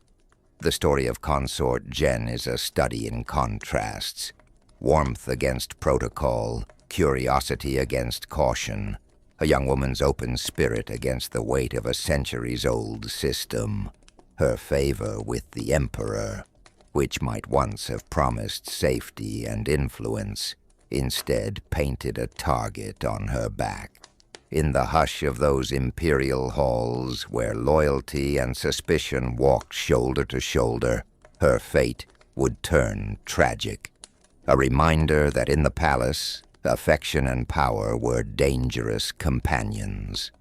The story of Consort Jen is a study in contrasts, warmth against protocol, curiosity against caution, a young woman's open spirit against the weight of a centuries-old system, her favor with the Emperor, which might once have promised safety and influence, instead painted a target on her back. In the hush of those imperial halls where loyalty and suspicion walked shoulder to shoulder, her fate would turn tragic. A reminder that in the palace, affection and power were dangerous companions.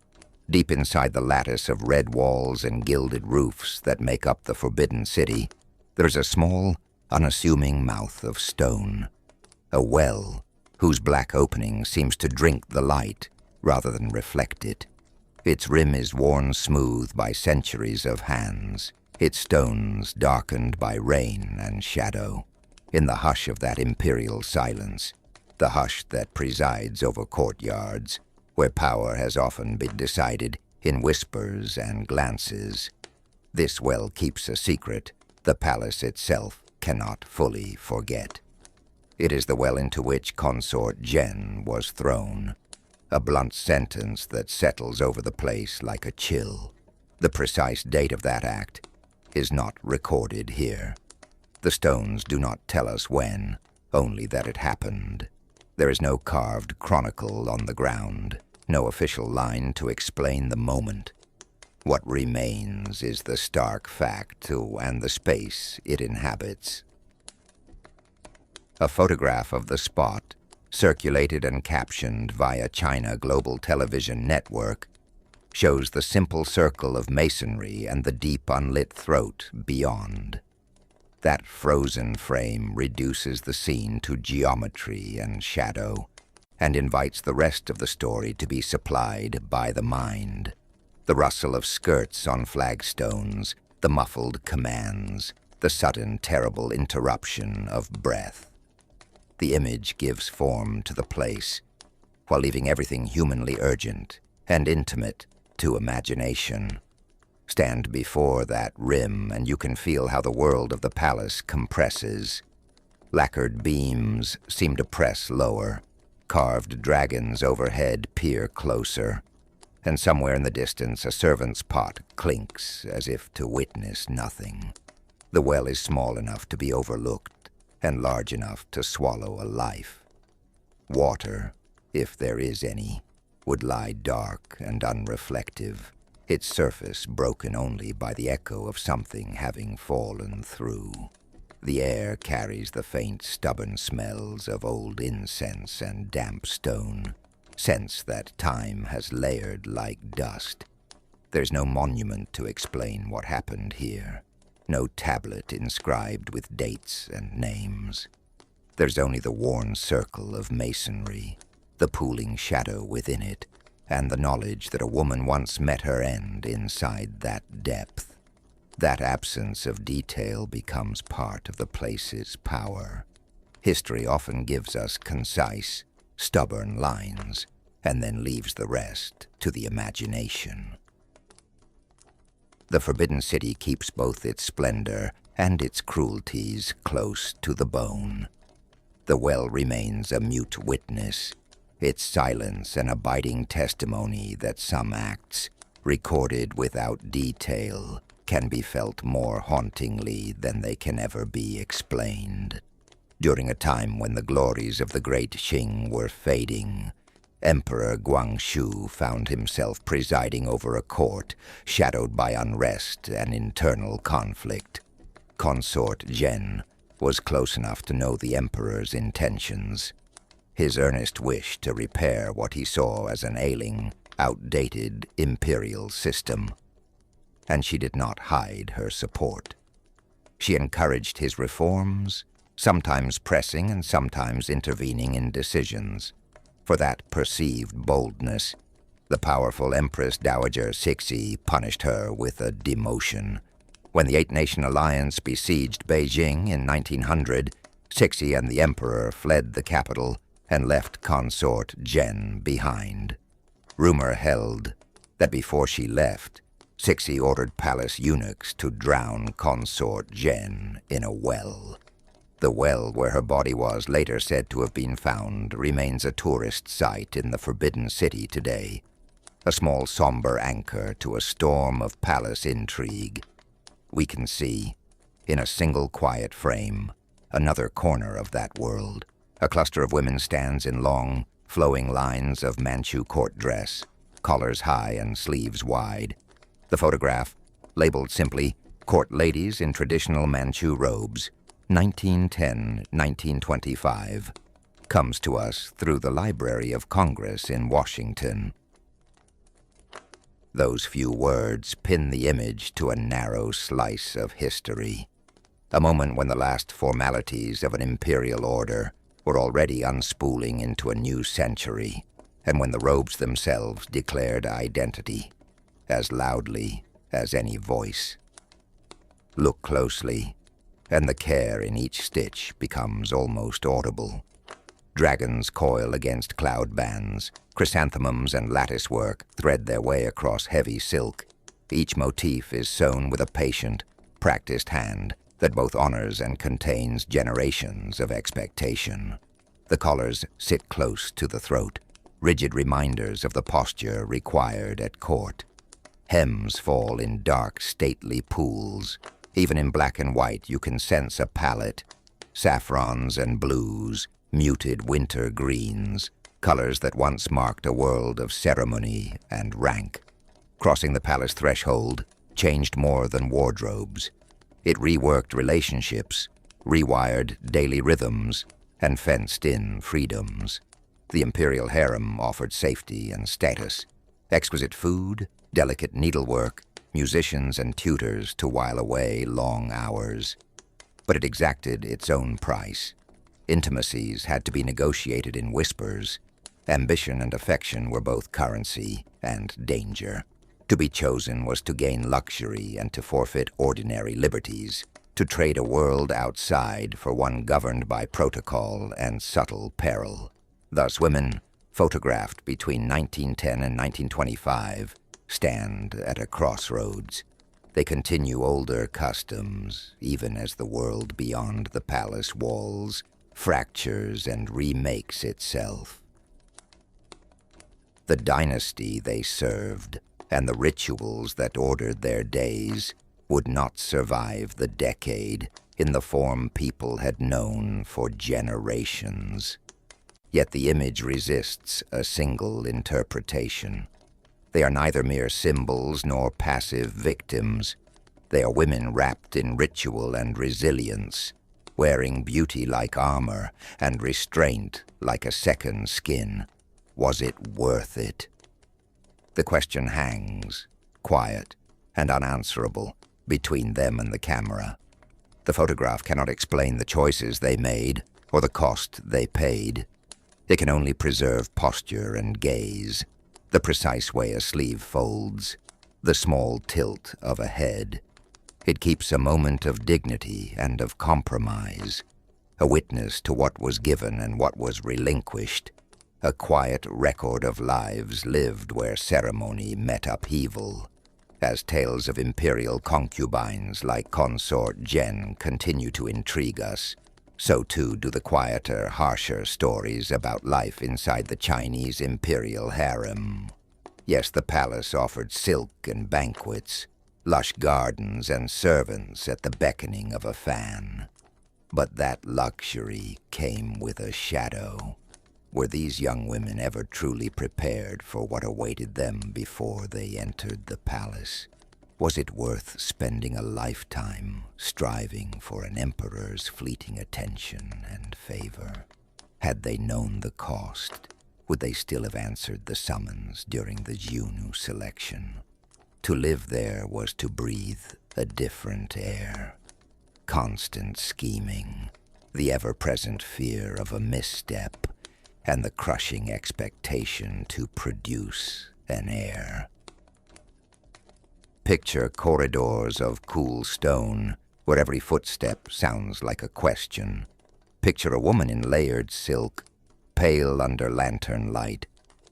Deep inside the lattice of red walls and gilded roofs that make up the Forbidden City, there's a small, unassuming mouth of stone. A well whose black opening seems to drink the light rather than reflect it. Its rim is worn smooth by centuries of hands, its stones darkened by rain and shadow. In the hush of that imperial silence, the hush that presides over courtyards, where power has often been decided in whispers and glances, this well keeps a secret the palace itself cannot fully forget. It is the well into which Consort Jen was thrown, a blunt sentence that settles over the place like a chill. The precise date of that act is not recorded here. The stones do not tell us when, only that it happened. There is no carved chronicle on the ground, no official line to explain the moment. What remains is the stark fact and the space it inhabits. A photograph of the spot, circulated and captioned via China Global Television Network, shows the simple circle of masonry and the deep unlit throat beyond. That frozen frame reduces the scene to geometry and shadow, and invites the rest of the story to be supplied by the mind. The rustle of skirts on flagstones, the muffled commands, the sudden terrible interruption of breath. The image gives form to the place, while leaving everything humanly urgent and intimate to imagination. Stand before that rim and you can feel how the world of the palace compresses. Lacquered beams seem to press lower, carved dragons overhead peer closer, and somewhere in the distance a servant's pot clinks as if to witness nothing. The well is small enough to be overlooked, and large enough to swallow a life. Water, if there is any, would lie dark and unreflective, its surface broken only by the echo of something having fallen through. The air carries the faint, stubborn smells of old incense and damp stone, scents that time has layered like dust. There's no monument to explain what happened here. No tablet inscribed with dates and names. There's only the worn circle of masonry, the pooling shadow within it, and the knowledge that a woman once met her end inside that depth. That absence of detail becomes part of the place's power. History often gives us concise, stubborn lines, and then leaves the rest to the imagination. The Forbidden City keeps both its splendor and its cruelties close to the bone. The well remains a mute witness, its silence an abiding testimony that some acts, recorded without detail, can be felt more hauntingly than they can ever be explained. During a time when the glories of the great Qing were fading, Emperor Guangxu found himself presiding over a court shadowed by unrest and internal conflict. Consort Jen was close enough to know the emperor's intentions, his earnest wish to repair what he saw as an ailing, outdated imperial system. And she did not hide her support. She encouraged his reforms, sometimes pressing and sometimes intervening in decisions. For that perceived boldness, The powerful Empress Dowager Cixi punished her with a demotion. When the Eight-Nation Alliance besieged Beijing in 1900, Cixi and the Emperor fled the capital and left consort Zhen behind. Rumor held that before she left, Cixi ordered palace eunuchs to drown consort Zhen in a well. The well where her body was later said to have been found remains a tourist site in the Forbidden City today, a small somber anchor to a storm of palace intrigue. We can see, in a single quiet frame, another corner of that world. A cluster of women stands in long, flowing lines of Manchu court dress, collars high and sleeves wide. The photograph, labeled simply "Court Ladies in Traditional Manchu Robes, 1910-1925, comes to us through the Library of Congress in Washington. Those few words pin the image to a narrow slice of history, a moment when the last formalities of an imperial order were already unspooling into a new century, and when the robes themselves declared identity, as loudly as any voice. Look closely, and the care in each stitch becomes almost audible. Dragons coil against cloud bands, chrysanthemums and latticework thread their way across heavy silk. Each motif is sewn with a patient, practiced hand that both honors and contains generations of expectation. The collars sit close to the throat, rigid reminders of the posture required at court. Hems fall in dark, stately pools. Even in black and white, you can sense a palette. Saffrons and blues, muted winter greens, colors that once marked a world of ceremony and rank. Crossing the palace threshold changed more than wardrobes. It reworked relationships, rewired daily rhythms, and fenced in freedoms. The imperial harem offered safety and status, exquisite food, delicate needlework, musicians and tutors to while away long hours. But it exacted its own price. Intimacies had to be negotiated in whispers. Ambition and affection were both currency and danger. To be chosen was to gain luxury and to forfeit ordinary liberties, to trade a world outside for one governed by protocol and subtle peril. Thus women, photographed between 1910 and 1925, stand at a crossroads. They continue older customs, even as the world beyond the palace walls fractures and remakes itself. The dynasty they served, and the rituals that ordered their days, would not survive the decade in the form people had known for generations. Yet the image resists a single interpretation. They are neither mere symbols nor passive victims. They are women wrapped in ritual and resilience, wearing beauty like armor and restraint like a second skin. Was it worth it? The question hangs, quiet and unanswerable, between them and the camera. The photograph cannot explain the choices they made or the cost they paid. It can only preserve posture and gaze, the precise way a sleeve folds, the small tilt of a head. It keeps a moment of dignity and of compromise, a witness to what was given and what was relinquished, a quiet record of lives lived where ceremony met upheaval. As tales of imperial concubines like consort Zhen continue to intrigue us, so too do the quieter, harsher stories about life inside the Chinese imperial harem. Yes, the palace offered silk and banquets, lush gardens and servants at the beckoning of a fan. But that luxury came with a shadow. Were these young women ever truly prepared for what awaited them before they entered the palace? Was it worth spending a lifetime striving for an emperor's fleeting attention and favor? Had they known the cost, would they still have answered the summons during the Junu selection? To live there was to breathe a different air. Constant scheming, the ever-present fear of a misstep, and the crushing expectation to produce an heir. Picture corridors of cool stone, where every footstep sounds like a question. Picture a woman in layered silk, pale under lantern light,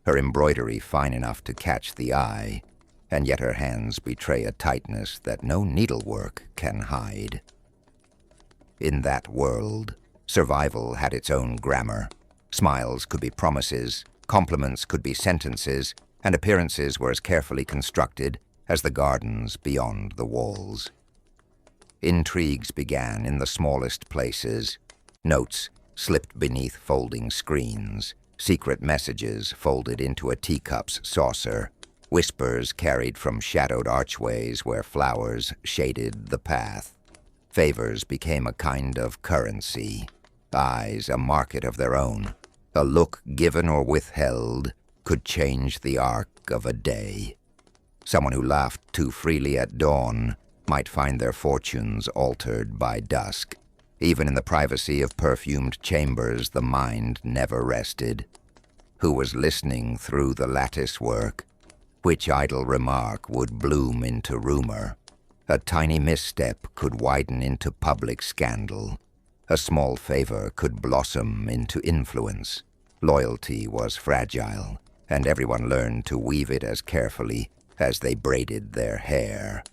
her embroidery fine enough to catch the eye, and yet her hands betray a tightness that no needlework can hide. In that world, survival had its own grammar. Smiles could be promises, compliments could be sentences, and appearances were as carefully constructed as the gardens beyond the walls. Intrigues began in the smallest places. Notes slipped beneath folding screens, secret messages folded into a teacup's saucer, whispers carried from shadowed archways where flowers shaded the path. Favors became a kind of currency, eyes a market of their own. A look given or withheld could change the arc of a day. Someone who laughed too freely at dawn might find their fortunes altered by dusk. Even in the privacy of perfumed chambers, the mind never rested. Who was listening through the lattice work? Which idle remark would bloom into rumor? A tiny misstep could widen into public scandal. A small favor could blossom into influence. Loyalty was fragile, and everyone learned to weave it as carefully as they braided their hair.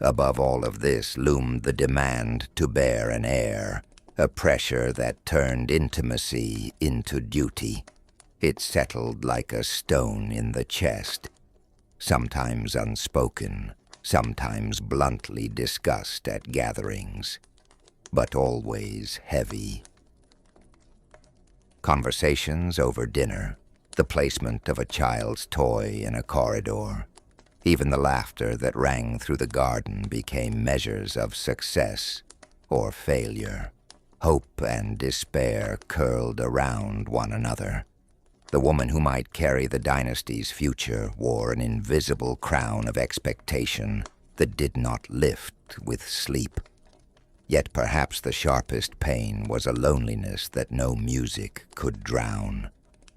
Above all of this loomed the demand to bear an heir, a pressure that turned intimacy into duty. It settled like a stone in the chest, sometimes unspoken, sometimes bluntly discussed at gatherings, but always heavy. Conversations over dinner, the placement of a child's toy in a corridor. Even the laughter that rang through the garden became measures of success or failure. Hope and despair curled around one another. The woman who might carry the dynasty's future wore an invisible crown of expectation that did not lift with sleep. Yet perhaps the sharpest pain was a loneliness that no music could drown.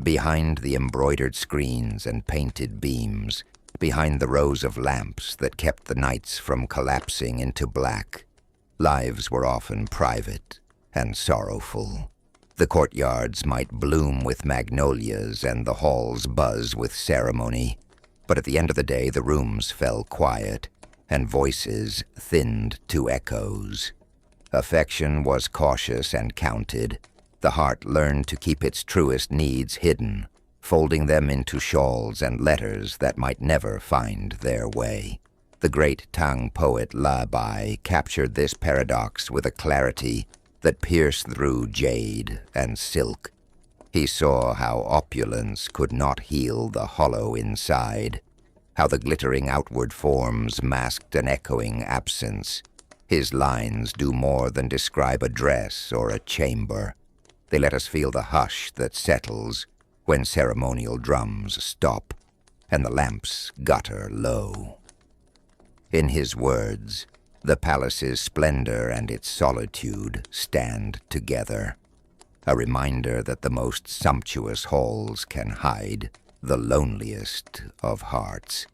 Behind the embroidered screens and painted beams, behind the rows of lamps that kept the nights from collapsing into black, lives were often private and sorrowful. The courtyards might bloom with magnolias and the halls buzz with ceremony, but at the end of the day the rooms fell quiet and voices thinned to echoes. Affection was cautious and counted. The heart learned to keep its truest needs hidden, folding them into shawls and letters that might never find their way. The great Tang poet Li Bai captured this paradox with a clarity that pierced through jade and silk. He saw how opulence could not heal the hollow inside, how the glittering outward forms masked an echoing absence. His lines do more than describe a dress or a chamber. They let us feel the hush that settles when ceremonial drums stop and the lamps gutter low. In his words, the palace's splendor and its solitude stand together, a reminder that the most sumptuous halls can hide the loneliest of hearts.